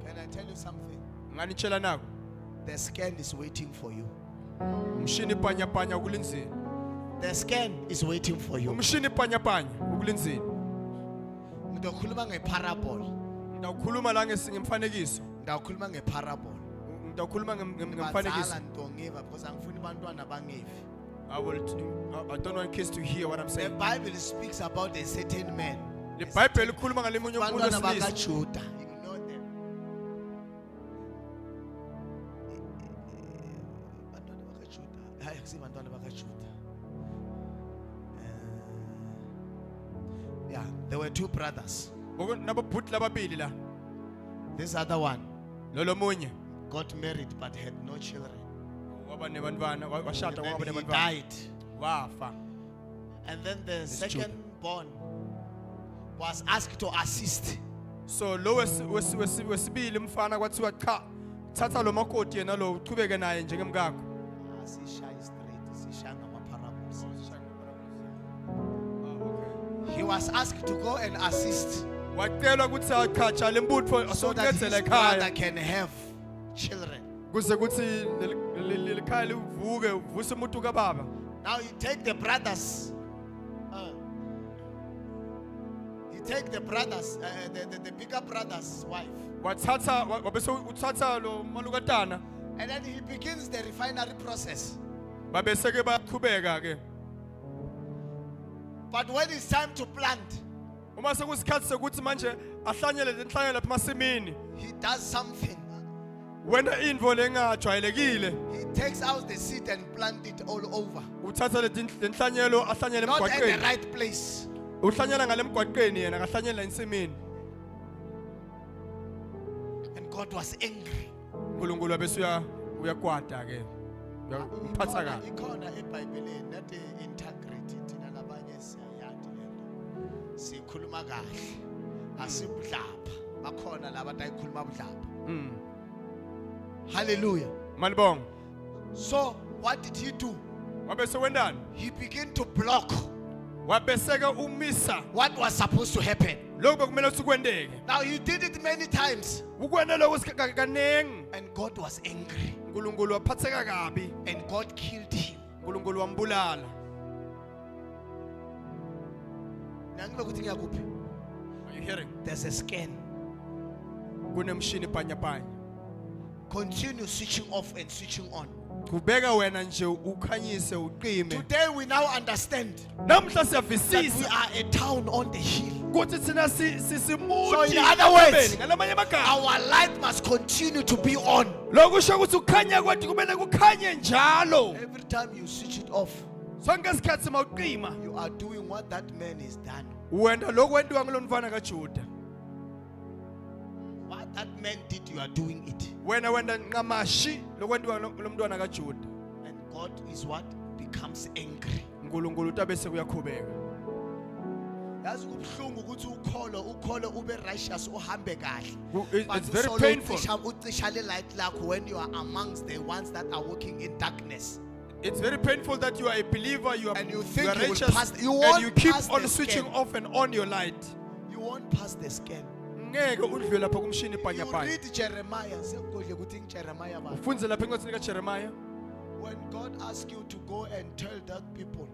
Can I tell you something? Nganitshela nako, The scan is waiting for you. umshini panyapanya ukulinzini. The scan is waiting for you. Umshini panyapanya ukulinzini. Ngizokhuluma ngeparable. Ngidawukhuluma la ngemfanekiso. Ngizokhuluma ngeparable. Ngidawukhuluma ngemfanekiso. Bazala ntongiva because angifuni bantwana bangevi. I don't want kids to hear what I'm The saying. Bible speaks about a certain man. Le Bible likhuluma ngalemunye umuntu Bantwana wesilisa. bakaJuda. You know them. Bantwana bakaJuda. Hayi akusi bantwana bakaJuda. Yeah, there were 2 brothers. Nababhuti lababili la. This other one Lolo munye got married but had no children. waba nebantwana, washada And waba then he nebantwana. died. Wafa. And then the It's second born was asked to assist. So lo wesibili mfana kwathiwa cha thatha lo makoti yena lo uqhubeke naye njengemkakho. Sishaye straight, sishaya ngama-parables. was asked to go and assist wacelwa ukuthi achacha lembutho so that his asongezele brother ekhaya can have children. kuze kuthi lekhaya livuke uvuse umuntu kababa. Now you take the brothers. You take the brothers, the bigger brother's wife. Wathatha wabese uthatha lo malukatana And then he begins the refinery process. babese ke baqhubeka ke. But when it's time to plant, Uma sekusikhathi sokuthi manje ahlanyele lenhlanyelo lapha masimini he does something. wena indvo lengajwayelekile He takes out the seed and plant it all over. uthatha lenhlanyelo ahlanyele Not at the emgwaqeni right place. uhlanyela ngale mgwaqeni yena akahlanyela ensimini. And God was angry. uNkulunkulu wabese uyakwada ke uyaphatha kabi. Ikhona eBhayibhelini nathi integrity thina nabanye siyayathi lento. Sikhuluma kahle. Asibudlapha. Bakhona laba abayikhuluma budlapha. Hallelujah. Malibong So what did he do? wabese wendani He began to block wabese ke umisa what was supposed to happen. lokho bekumele ukuthi kwendeke Now he did it many times ukwena lokho kanengi. and God was angry uNkulunkulu waphatheka kabi and God killed him. uNkulunkulu wambulala. Nangibe ukuthi ngiyakuphi? Are you hearing? There's a scan. Kunemshini bhanyabhanya Continue switching off and switching on. kubeka wena nje ukhanyise uqime. Today we now understand Namhla that we siyavisisa are a town on the hill. ukuthi thina So sisimuthi in other words, ngalamanye amagama our light must continue to be on. lokusho ukuthi ukukhanya kwethu kumele kukhanye njalo Every time you switch it off, sonke isikhathi mawuqima you are doing what that man has done. wena lokwentiwa ngilomfana kaJuda. What that man did, you are doing it. Wena wenda nqamashi lokwentiwa lomntwana kaJuda. And God is what? Becomes angry. uNkulunkulu utabese kuyakhubeka. Yazi kubhlungu ukuthi ukholo ube righteous uhambe kahle. It's very painful. Ucisha le light lakho when you are amongst the ones that are walking in darkness. It's very painful that you are a believer, you are, And you you think are you will righteous, pass- you and won't you keep pass on the switching scan. off and on your light. You won't pass the scan. Ngeke udlule lapha kumshini You bhanyabhanya. read Jeremiah. Sekungodle ukuthi Jeremiah ba. Ufunze lapha encwadini kaJeremiah. When God asks you to go and tell that people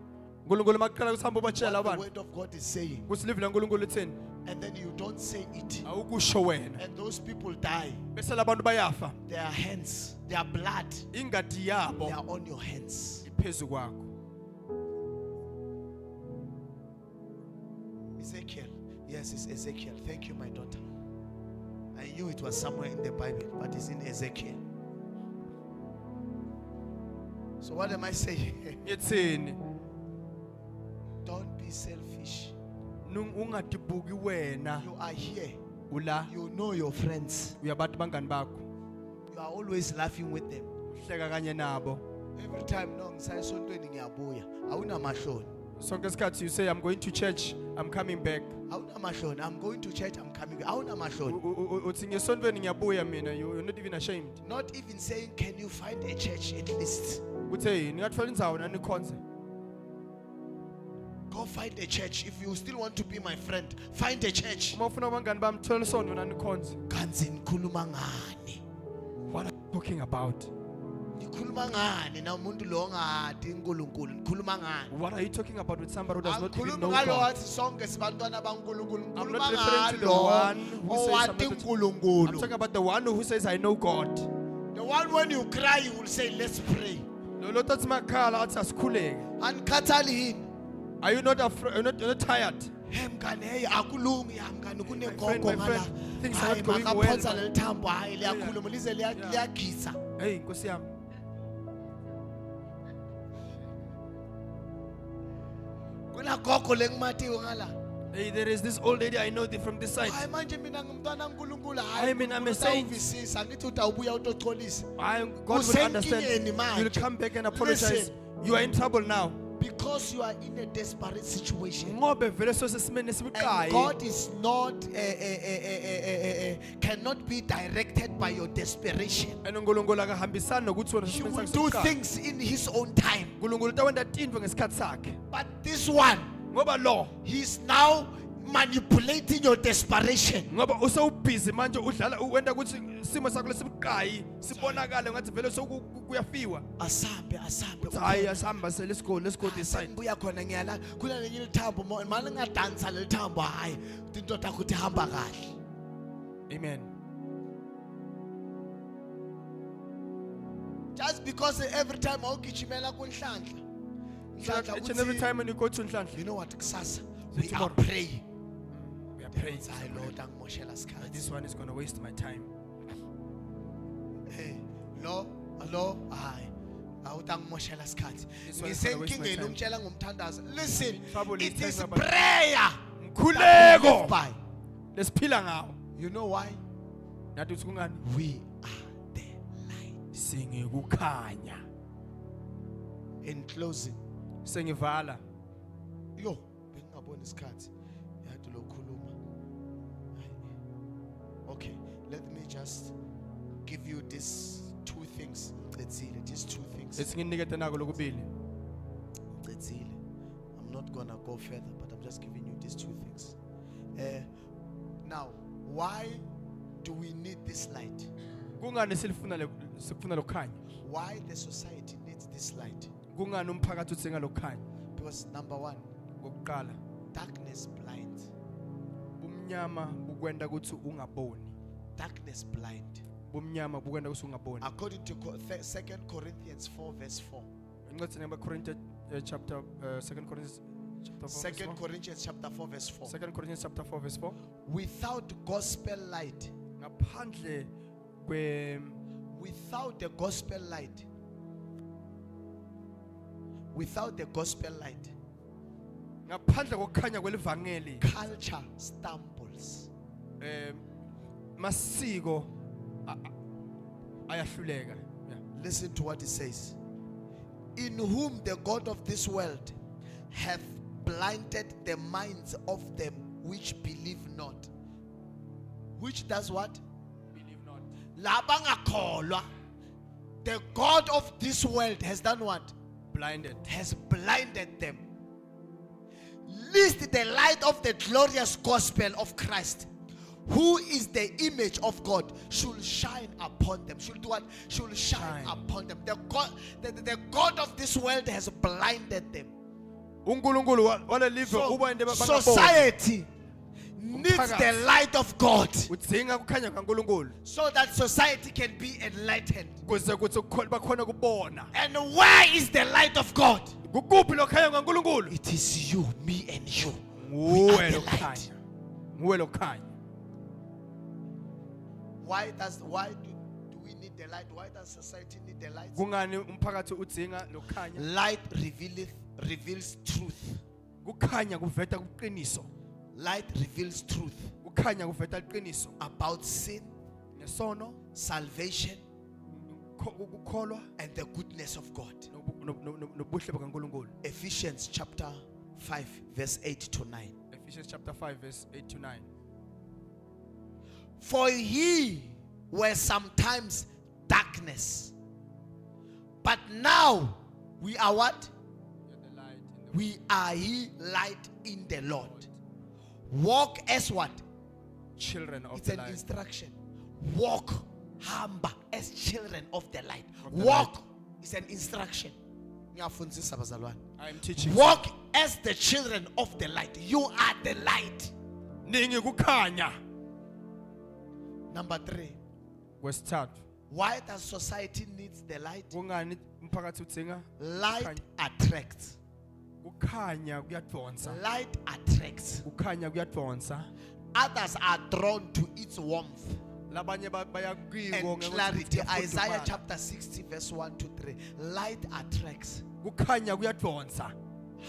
uNkulunkulu maqala ukuthi hambe ubatshela what the abantu word of God is saying, ukuthi livile uNkulunkulu lithini and then you don't say it, awukusho wena and those people die, bese labantu bayafa their hands, their blood, ingadi they yabo are on your hands. iphezu kwakho. Ezekiel. Yes, it's Ezekiel. Thank you, my daughter. I knew it was somewhere in the Bible, but it's in Ezekiel. So what am I saying? Ithini Don't be selfish. ungadibuki wena You are here. ula You know your friends. uyabantu bangani bakho You are always laughing with them. hleka kanye nabo Every time no ngisayisontweni ngiyabuya. Awunamahloni. sonke isikhathi you say I'm going to church, I'm coming back. Awunamahloni. I'm going to church, I'm coming. Awunamahloni. Uthi ngesontweni ngiyabuya mina, you're not even ashamed. Not even saying can you find a church at least. Uthe ningathola indzawo nani khonze. Go find a church. If you still want to be my friend, find a church. Uma ufuna abangani bami thola isonto nani khonze. Kanzi ngikhuluma ngani? What are you talking about? Ngikhuluma ngani na umuntu lo ongadi uNkulunkulu? Ngikhuluma ngani? What are you talking about with somebody who does not even Angikhulumi know ngalo God? wathi sonke sibantwana baNkulunkulu. I'm Ngikhuluma not referring to the ngalo one who says I'm owati not- I'm uNkulunkulu. talking about the one who says I know God. The one when you cry you will say let's pray. Lo tathi makhala athi asikhuleke. Anikhathali yini? Are you not afraid? You're not tired? Hey mngane hey akulungi ya mngane My kunegogo friend, ngala. things are Hayi not going well. makaphonsa lelithambo hayi liyakhuluma lize Yeah. liyagisa. Hey, Nkosi yami. Kunagogo lengimatiwe ngala. Hey, there is this old lady I know from this side. Hayi manje mina ngumntwana kaNkulunkulu I mean, I'm a saint. uvisisa ngithi utawubuya utocolisa. God will Usenkingeni understand. manje. You'll come back and apologize. Listen. You are in trouble now. Because you are in a desperate situation. Ngobe vele sosesimene And esibuqayi. God is not cannot be directed by your desperation. And uNkulunkulu akahambisani nokuthi wena He sosesimene will do esibuqayi. things in his own time. uNkulunkulu utawenda tintfo ngesikhathi sakhe. But this one, Ngoba lo he's now manipulating your desperation. ngoba usewubhizi manje udlala wenda ukuthi isimo sakho lesibuqayi sibonakale ngathi vele sokuyafiwa. Asambe. Hayi asihamba let's go this side. Buya khona ngiyala kuna lenye lithambo manje ngadansa lelithambo hayi into takho uthi hamba kahle. Amen. Just because every time awugijimela kunhlanhla. Each and every time when you go to Nhlanhla, You know what, kusasa we are tomorrow. praying. we are praying. Hayi Lord angimoshela isikhathi. This one is going to waste my time. Hey, hello, hayi. Awutangimoshela isikhathi. This one is gonna waste my Ngisenkingeni time. umtshela ngomthandazo. Listen, Trouble is it is talking about- prayer. that we Mkhuleko. live by. Lesiphila ngawo. You know why? Nathi uthi kungani? We are the light. Singekukhanya. In closing, Sengivala. yo, bengingaboni isikhathi. Yathi lokhuluma. Okay, let me just give you these two things. These two things. Esinginikete nako lokubili. I'm not gonna go further, but I'm just giving you these two things. Now, why do we need this light? Kungani sifuna lokukhanya? Why the society needs this light? Kungani umphakathi uthenga lokukhanya? Because number one, Kokuqala, darkness blinds. ubumnyama bukwenda ukuthi ungaboni. Darkness blind. Ubumnyama bukwenda ukuthi ungaboni. According to 2 Corinthians 4 verse 4. Incwadi yabaKorinte chapter 2 Corinthians chapter 4 verse 4. Corinthians chapter 4 verse 4. 2 Corinthians chapter 4 verse 4. Without gospel light, Ngaphandle without the gospel light, ngaphandle kokukhanya kwelivangeli, culture stumbles. masiko ayahluleka. Yeah. Listen to what it says. In whom the God of this world hath blinded the minds of them which believe not. Which does what? Believe not. Labangakholwa. The God of this world has done what? Blinded. Has blinded them. Lest the light of the glorious gospel of Christ, who is the image of God, should shine upon them. Should do what? Should shine upon them. The God of this world has blinded them. uNkulunkulu walelive uba into bangaboni. Society needs the light of God Udzinga kukhanya kaNkulunkulu so that society can be enlightened. kuze kuthi bakhona kubona. And where is the light of God? Kukuphi lokhanya kaNkulunkulu? It is you, me and you. Nguwe are the light. lokhanya. Nguwe lokhanya. Why do we need the light? Why does society need the light? Kungani umphakathi udzinga lokhanya? Light reveals truth. Kukhanya kuveta kuqiniso. Light reveals truth Kukhanya kuveta iqiniso about sin, ngesono, salvation, ukukholwa and the goodness of God. nobuhle bakaNkulunkulu. Ephesians chapter 5 verse 8 to 9. Ephesians chapter 5 verse 8 to 9. For ye were sometimes darkness, but now we are what? We are ye light in the Lord. Walk as what? Children of It's the an light. instruction. Walk, hamba, as children of the light. Of the Walk light. is an instruction. I am teaching. Walk as the children of the light. You are the light. Ningi kukhanya. Number 3. Kwesithathu. Why does society needs the light? Kungani umphakathi udzinga? Light attracts. Kukhanya kuyadonsa. Light attracts. Kukhanya kuyadonsa. Others are drawn to its warmth Labanye baya and clarity. Isaiah chapter 60 verse 1 to 3. Light attracts. Kukhanya kuyadonsa.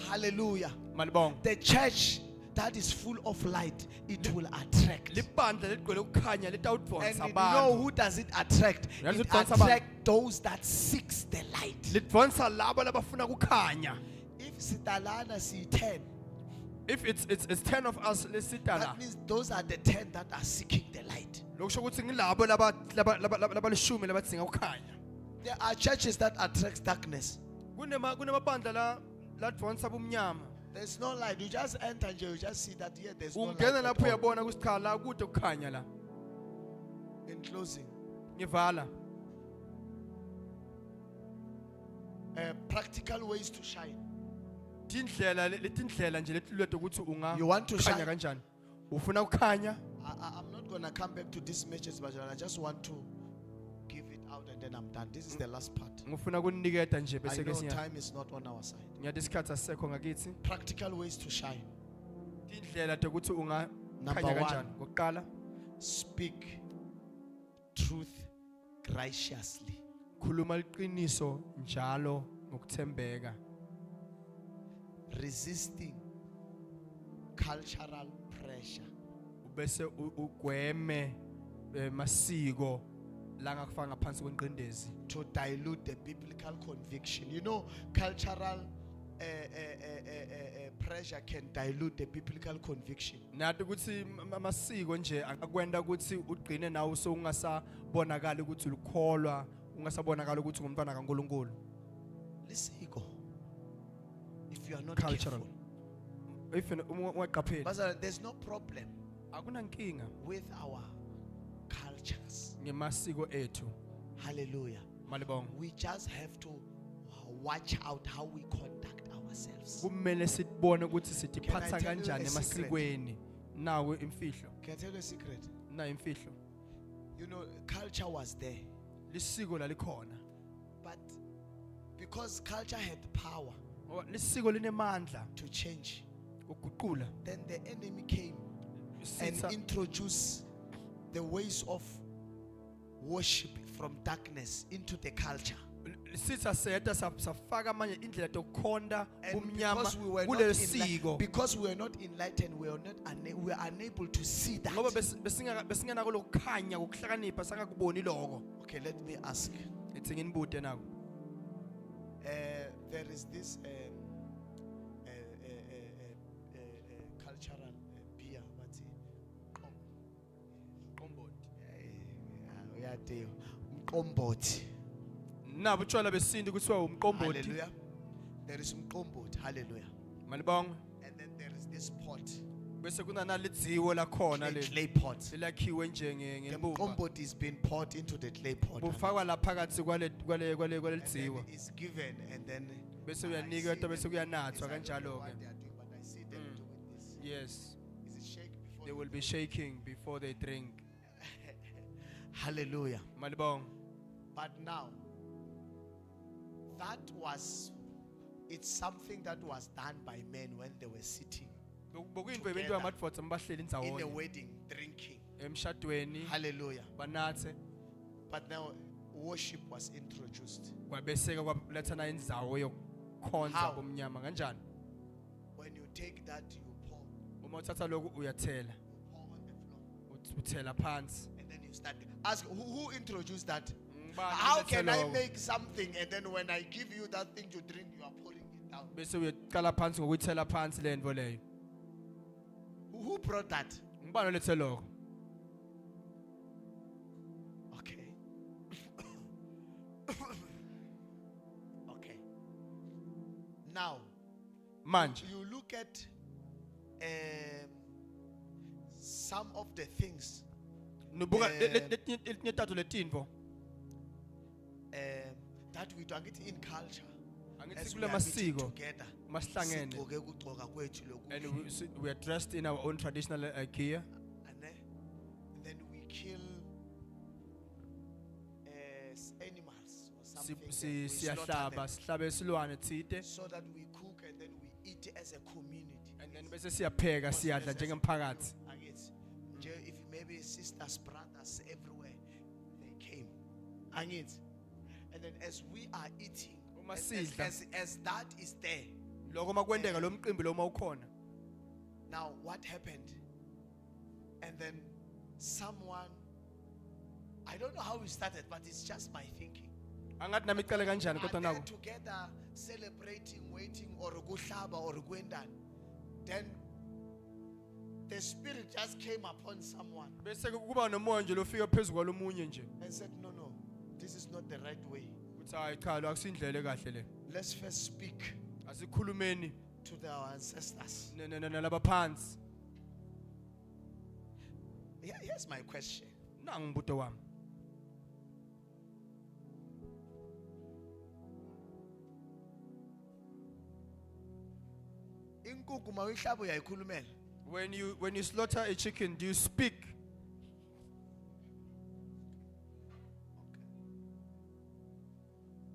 Hallelujah. Malibong. The church that is full of light, it will attract. Libandla ligcwele ukukhanya And litawudonsa you know abantu. who does it attract? Yazi It lidonsa attracts those that seeks the light. Lidonsa labo labafuna kukhanya. If sitalana si 10, If it's 10 of us lesitala. that means those are the 10 that are seeking the light. Lokusho ukuthi ngilabo labalishumi labadzinga kukhanya. There are churches that attract darkness. Kunemabandla la ladonsa bumnyama. There's no light. You just enter and you just see that here there's no light. ungena at lapho all. uyabona ukuthi cha la kude ukukhanya la. In closing, Ngivala practical ways to shine. letindlela nje letilwete ukuthi You want to ungakhanya shine? kanjani. Ufuna ukukhanya? I'm not going to come back to this message, but I just want to give it out and then I'm done. This is the last part. Ngifuna kuniketa nje I bese ke know siya. time is not on our side. Ngiyathi isikhathi asisekho ngakithi. Practical ways to shine. Indlela ukuthi Number ungakhanya one. kanjani. Ngokuqala, Speak truth graciously. khuluma iqiniso njalo ngokuthembeka. Resisting cultural pressure. Bese ugweme masiko la ngakufaka ngaphansi kwengqindezi. To dilute the biblical conviction. You know, cultural pressure can dilute the biblical conviction. Nathi ukuthi amasiko nje akakwenda ukuthi ugcine nawe so ungasabonakala ukuthi ulukholwa, ungasabonakala ukuthi ungumntwana kaNkuluNkulu. Lisiko. If you are not Cultural. careful. If ungaqapheli But there's no problem akunankinga with our cultures. ngemasiko ethu. Hallelujah. Malibonga. We just have to watch out how we conduct ourselves. Kumele sibone ukuthi Can I sitiphatha tell you kanjani a secret? emasikweni. Nawe imfihlo. Can I tell you a secret? Na imfihlo. You know, culture was there. Lisiko lalikhona. But because culture had power Ngoba lisiko linemandla to change, ukuguqula. then the enemy came and Sitha introduced the ways of worship from darkness into the culture. sitha seta safaka manje indlela yokukhonda And umnyama because kulesiko. because we were not enlightened, we were unable to see Ngoba that. besingenako lokukhanya kokuhlakanipha sakakuboni lokho. Okay, let me ask. Ethi nginibude nako. There is this cultural beer, but Mqombothi. Nabo utshwala besintu kuthiwa umqomboti. Hallelujah. There is Mqombothi. Hallelujah. Malibonga. And then there is this pot, Bese kuna nalidziwo lakhona le. clay pot. Selakhiwe nje The ngembumba. Mqombothi is being poured into the clay pot. Bufakwa la phakathi kwale And lidziwo. then it's given, and then Bese I uyanikwa see bese them kuyanathwa doing this. I don't know kanjalo what ke. they are doing, but I see them doing this. Yes. Is it shake before They will be shaking before they drink. Hallelujah. Malibonga. But now, it's something that was done by men when they were sitting Bokuyinto Together. ebenziwa amadoda mabahleli in a ndawonye wedding, drinking. emshadweni Hallelujah. banathe But now, worship was introduced. kwabeseka kwaletha indzawo yokukhonza How? bomnyama kanjani. When you take that, you pour Uma uthatha lokhu uyathela, on the floor. uthela phansi. And then you start. Ask who introduced that? Ngibani How olethe can I lokho? make something and then when I give you that thing to drink, you are pouring it down? Bese uyaqala phansi ngokuyithela phansi le nto leyo. Who brought that? Ngibani olethe lokho? Okay. Okay. Now, Manje you look at some of the things nubuka Eh. letinye letinto that we do in culture. angithi As we kule are meeting masiko together, masihlangene sigqoke ukugqoka kwethu lokhu. and we are dressed in our own traditional gear. And then we kill animals or something. then we slaughter Siyahlaba them, sihlabe silwane thide so that we cook and then we eat as a community. and then bese siyapheka siyadla njengemphakathi. Angithi, nje if maybe sisters, brothers everywhere, they came. Angithi. And then as we are eating, Uma as sidla. that is there, Lokho makwendeka lo mqimbi lo mawukhona. now what happened? And then someone, I don't know how we started, but it's just my thinking. Angathi nami iqale kanjani kodwa Are they nako. together celebrating, waiting, or kuhlaba or kwendani? Then the spirit just came upon someone Bese kuba nomoya nje lofika phezulu kwalomunye nje. and said, no, this is not the right way. Uthi hayi cha lo akusindlela ekahle le. Let's first speak Asikhulumeni to our ancestors. laba phansi. Here's my question. Nangu umbuto wami. Inkukhu mayihlaba uyayikhulumela. When you slaughter a chicken, do you speak?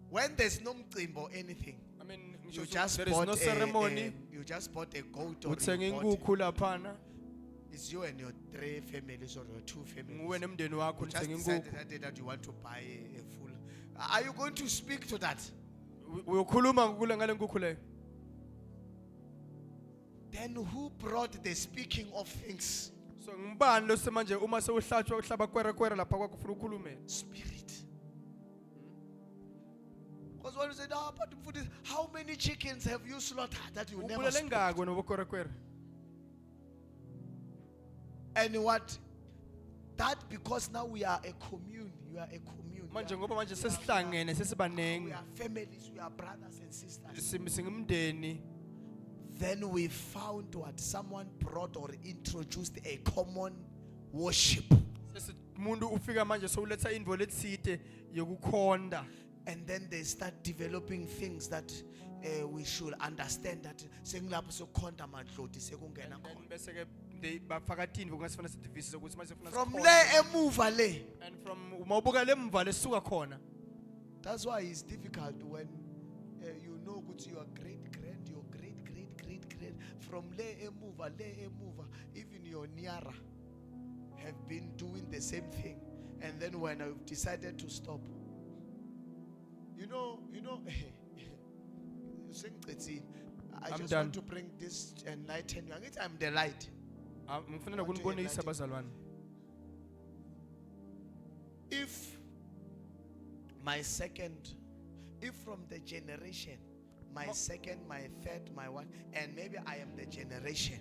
When there's no mcimbi or anything, I mean, you just there is bought no ceremony. you just bought a goat or Uthenge you bought, inkukhu laphana. it's you and your 3 families or your 2 families. Nguwe nemndeni wakho You just nithenge inkukhu. decided that you want to buy a full. Are you going to speak to that? Uyokhuluma ngale nkukhu leyo. Then who brought the speaking of things? So ngibani lo semanje uma sewuhlatshwa uhlaba kwere lapha kwakho ufuna ukukhulume. Spirit. Because when you say, "Ah, but how many chickens have you slaughtered that you never Ubulele spoke?" ngako wena kwere. And what? That because now we are a commune. You are a commune. Manje ngoba manje sesihlangene We sesibanengi. are families. We are brothers and sisters. Singumndeni. Then we found what someone brought or introduced a common worship. Umuntu ufika manje sowuletha indvo letsite yokukhonda. And then they start developing things that we should understand that sengilapho sokhonda madloti sekungena khona. Bese ke bafaka tindvo kungasifana sidivisi sokuthi manje sifuna From sikhonde. le emuva le. And from mawubuka lemva lesuka khona. That's why it's difficult when you know ukuthi your great grand, your great from le emuva, even your Niara have been doing the same thing. And then when I've decided to stop, you know, I I'm just done. want to bring this and enlighten you. I'm the light. Ngifuna ukunibonisa abazalwane. If from the generation, my second, my third, my one, and maybe I am the generation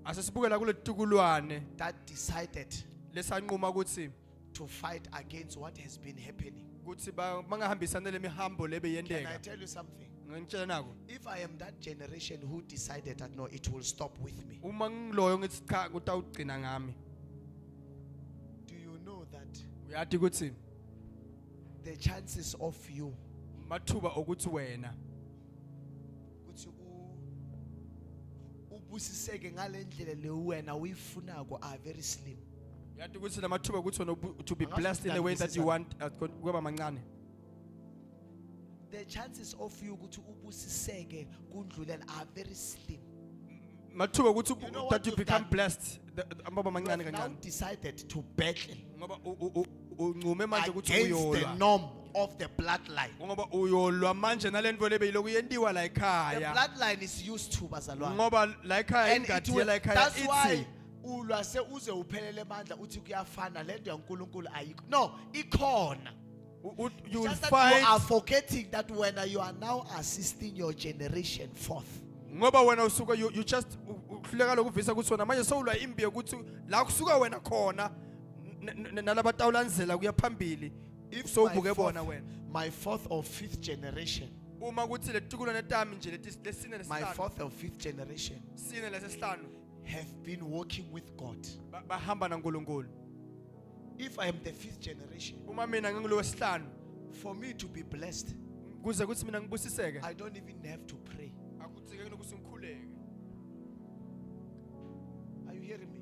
Asesibukela kule tukulwane that decided lesanquma ukuthi to fight against what has been happening. bangahambisana lemihambo lebe Can I yendeka. tell you something? Ngitshela nako. If I am that generation who decided that no, it will stop with me. Uma ngiloyo ngithi cha kutawugcina ngami. Do you know that Uyathi ukuthi the chances of you mathuba ukuthi wena ukuthi ubusiseke ngalendlela le wena uyifunako are very slim. uyathi ukuthi lamathuba ukuthi wena to be blessed in the way that you want kwaba mancane. The chances of you ukuthi ubusiseke kundlulela are very slim. Mathuba ukuthi You know that what you you've become done? blessed ambaba You mancane have now kancane. decided to battle Ngoba unqume manje ukuthi against the uyolwa. norm of the bloodline. Ngoba uyolwa manje nalento lebe yiloku yendiwa la The ekhaya. bloodline is used to bazalwane. Ngoba la ekhaya And it ingadi will, la ekhaya that's why ithi ulwa se uze uphelele amandla uthi kuyafana lento yaNkulunkulu ayikho. No, ikhona. you will Just that you are fight. forgetting that when you are now assisting your generation forth. Ngoba wena usuka you just uhluleka lokuvisa ukuthi wona manje sowulwa impi ukuthi la kusuka wena khona nalabatawulandzela kuya phambili. If Sowubuke bona wena. my fourth or fifth generation, Uma kuthi letikulwane tami nje lesine my lesihlanu. fourth or fifth generation Sine lesihlanu have been working with God. bahamba naNkulunkulu. If I am the fifth generation, Uma mina ngingilo wesihlanu for me to be blessed, kuze kuthi mina ngibusiseke. I don't even have to pray. Akuthike kunokuthi ngikhuleke. Are you hearing me?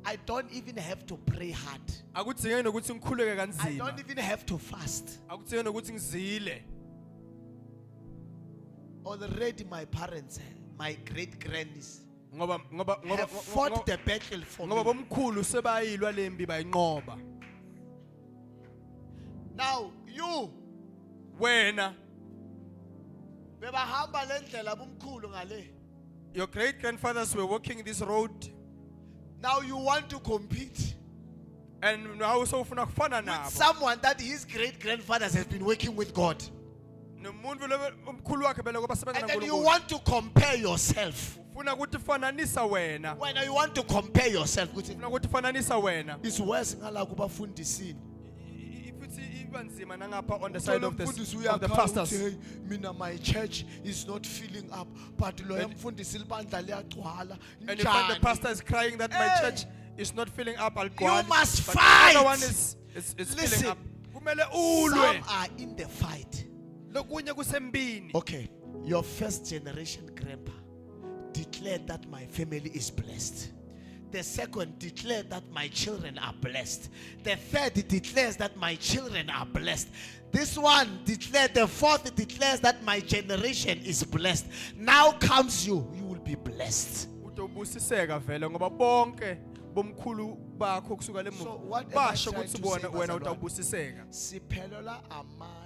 I don't even have to pray hard. Akuthike nokuthi ngikhuleke I kanzima. don't even have to fast. Akuthike nokuthi ngizile. Already my parents, my great grannies, Ngoba have fought the battle for ngoba me. bomkhulu sebayilwa lempi bayinqoba. Now you, Wena bebahamba lendlela bomkhulu ngale. your great grandfathers were walking this road Now you want to compete and now sowufuna kufana with nabo. someone that his great grandfathers have been working with God. Nomuntu umkhulu wakhe bele ngoba sebenza And then you naNkulunkulu. want to compare yourself. Ufuna ukuthi fananisa wena. When you want to compare yourself, Ufuna ukuthi fananisa wena. it's worse ngala kubafundisini. Futhi Iba nzima nangapha on the side of the Umfundisi pastors. uyakhala uthi, "Hey, mina my church is not filling up, but lo yamfundisi libandla liyagcwala." And you find the Njani? pastor is crying that my Hey. church is not filling up. You must but fight. the other one is filling Listen. up. Kumele Some ulwe. are in the fight. Lokunye kusembini. Okay, your first generation grandpa declared that my family is blessed. The second declared that my children are blessed. The third declares that my children are blessed. This one declared, the fourth declares that my generation is blessed. Now comes you will be blessed. Utobusiseka vele ngoba bonke bomkhulu bakho kusuka le So emuva what am I basho trying ukuthi to bona say, wena bazalwane? utawubusiseka. Siphelela amandla.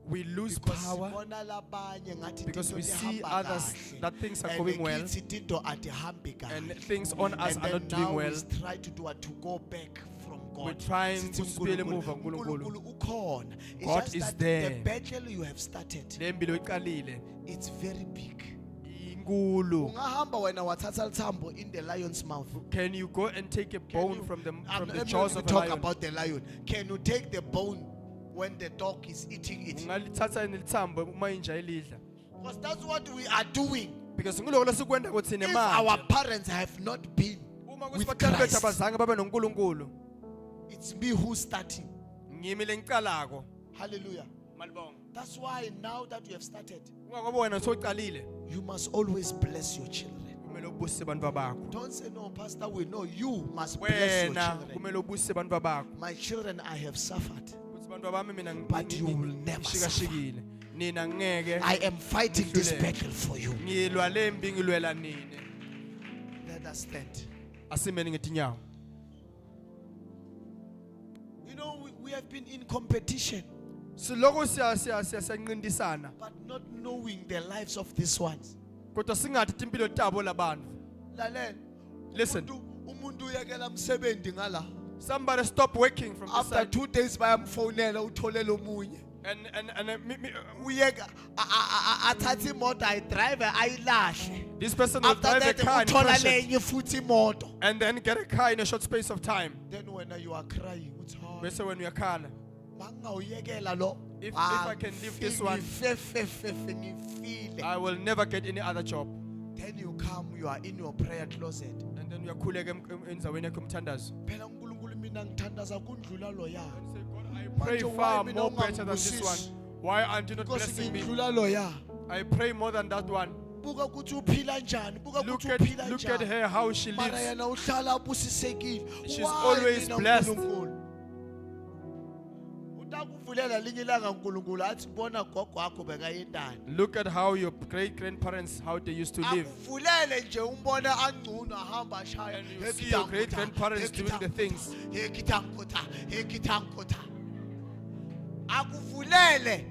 We lose Because power sibona labanye ngathi because tinto we see tihamba others kahle. that things are And going well kithi tinto atihambi kahle. and things on us And are then not doing now well. we try to do what, to go back from God. We're trying Sithi to sibuyele uNkulunkulu- emuva kuNkulunkulu. uNkulunkulu ukhona. It's God just is that there. The battle you have started, Le mpilo iqalile it's very big. inkulu. Ungahamba wena wathatha lithambo in the lion's mouth. Can you go and take a Can bone you- from the let me jaws even of a talk lion? about the lion. Can you take the bone when the dog is eating it? Ungalithatha nelithambo uma inja ilidla. Because that's what we are doing. Because ngiloko lesikwenda kuthi If our nemanje. parents have not been Uma with kusibatali bethu Christ, abazange babe noNkulunkulu. it's me who's starting. Ngimi lengicalako. Hallelujah. Malibonga. That's why now that you have started, Ngoba wena sowuqalile. you must always bless your children. Kumele ubusise abantu bakho. Don't say, no, Pastor, we know you must bless your Wena children. kumele ubusise abantu bakho. My children, I have suffered. Ukuthi abantu bami mina But you will never ngishikashikile. Nina ngeke. I am fighting this Nihluleke. battle for you. Ngilwa lembi ngilwela nini. Let us stand. Asimeni ngetinyawo. You know, we have been in competition, Siloko siyanqindisana. but not knowing the lives of these ones. Kodwa singathi impilo tabo labantu. Lalela. Listen. Umuntu uyekela umsebenzi ngala. Somebody stop working from this After side 2 days bayamfonela utholele omunye. and Uyeka athatha imoto ayidrayive ayilahle. this person will After drive a that car and uthola crash it, lenye futhi imoto. and then get a car in a short space of time. Then when you are crying, uthi hayi, Bese when uyakhala, mangawuyekela lo. If I can leave this one, ngifile. I will never get any other job. Then you come, you are in your prayer closet. And then uyakhuleka endzaweni yakho yomthandazo. Phela uNkulunkulu mina ngithandaza kundlula lo ya. And say, God, I pray Manje far why more mina better than this ungangibusisi? one. Why aren't you not Because blessing me? ngidlula lo ya. I pray more than that one. Buka ukuthi uphila njani, buka Look ukuthi at uphila look at njani. her how she Mara lives. yena uhlala ubusisekile. She's Why always mina blessed. uNkulunkulu? Utakuvulela linye ilanga uNkulunkulu athi bona gogo wakho bekayendani. Look at how your great grandparents how they used to live. Akuvulele nje umbone angcono ahamba ashaya. And you see your great grandparents doing the things. Akuvulele.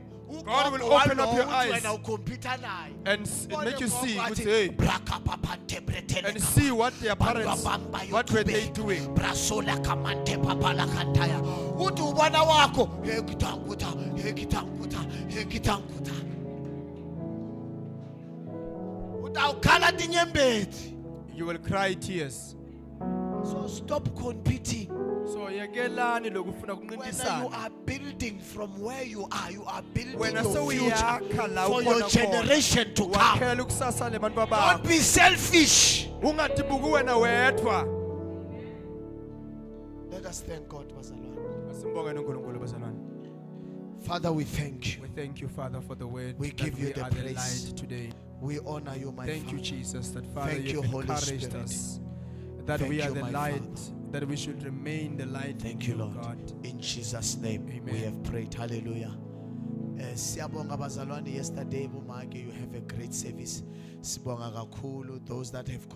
God will open up your eyes Wena ukompyuta naye. And make you see, Ubone ukuthi, gogo hey, athi, "Brakapapante bretele and see what their parents, Bangabamba what were they youtube. doing. Brasola kamante papala kantaya. Uthi ubona wakho, hekitankuta, hekitankuta, hekitankuta. Utawukhala tinyembezi. You will cry tears. So stop competing. So yekelani lokufuna When you kunqindisana. are building from where you are building Wena your future sewuyakha la for your ukhona khona. generation to come. Wakhela ukusasa lebantu Don't bakho. be selfish. Ungadibuki wena wedwa. Let us thank God, bazalwane. Asimbonge noNkulunkulu bazalwane. Father, we thank you. We thank you, Father, for the word We that give you we the are the praise. light today. We honor you, my Thank Father. you, Jesus, that Father, Thank you you, have Holy encouraged Spirit. us that Thank we are you, the my light, Father. that we should remain the light. Thank in you, Lord. God. In Jesus' name, we Amen. have prayed. Hallelujah. Siyabonga bazalwane, yesterday, Bumake, you have a great service. Sibonga kakhulu, those that have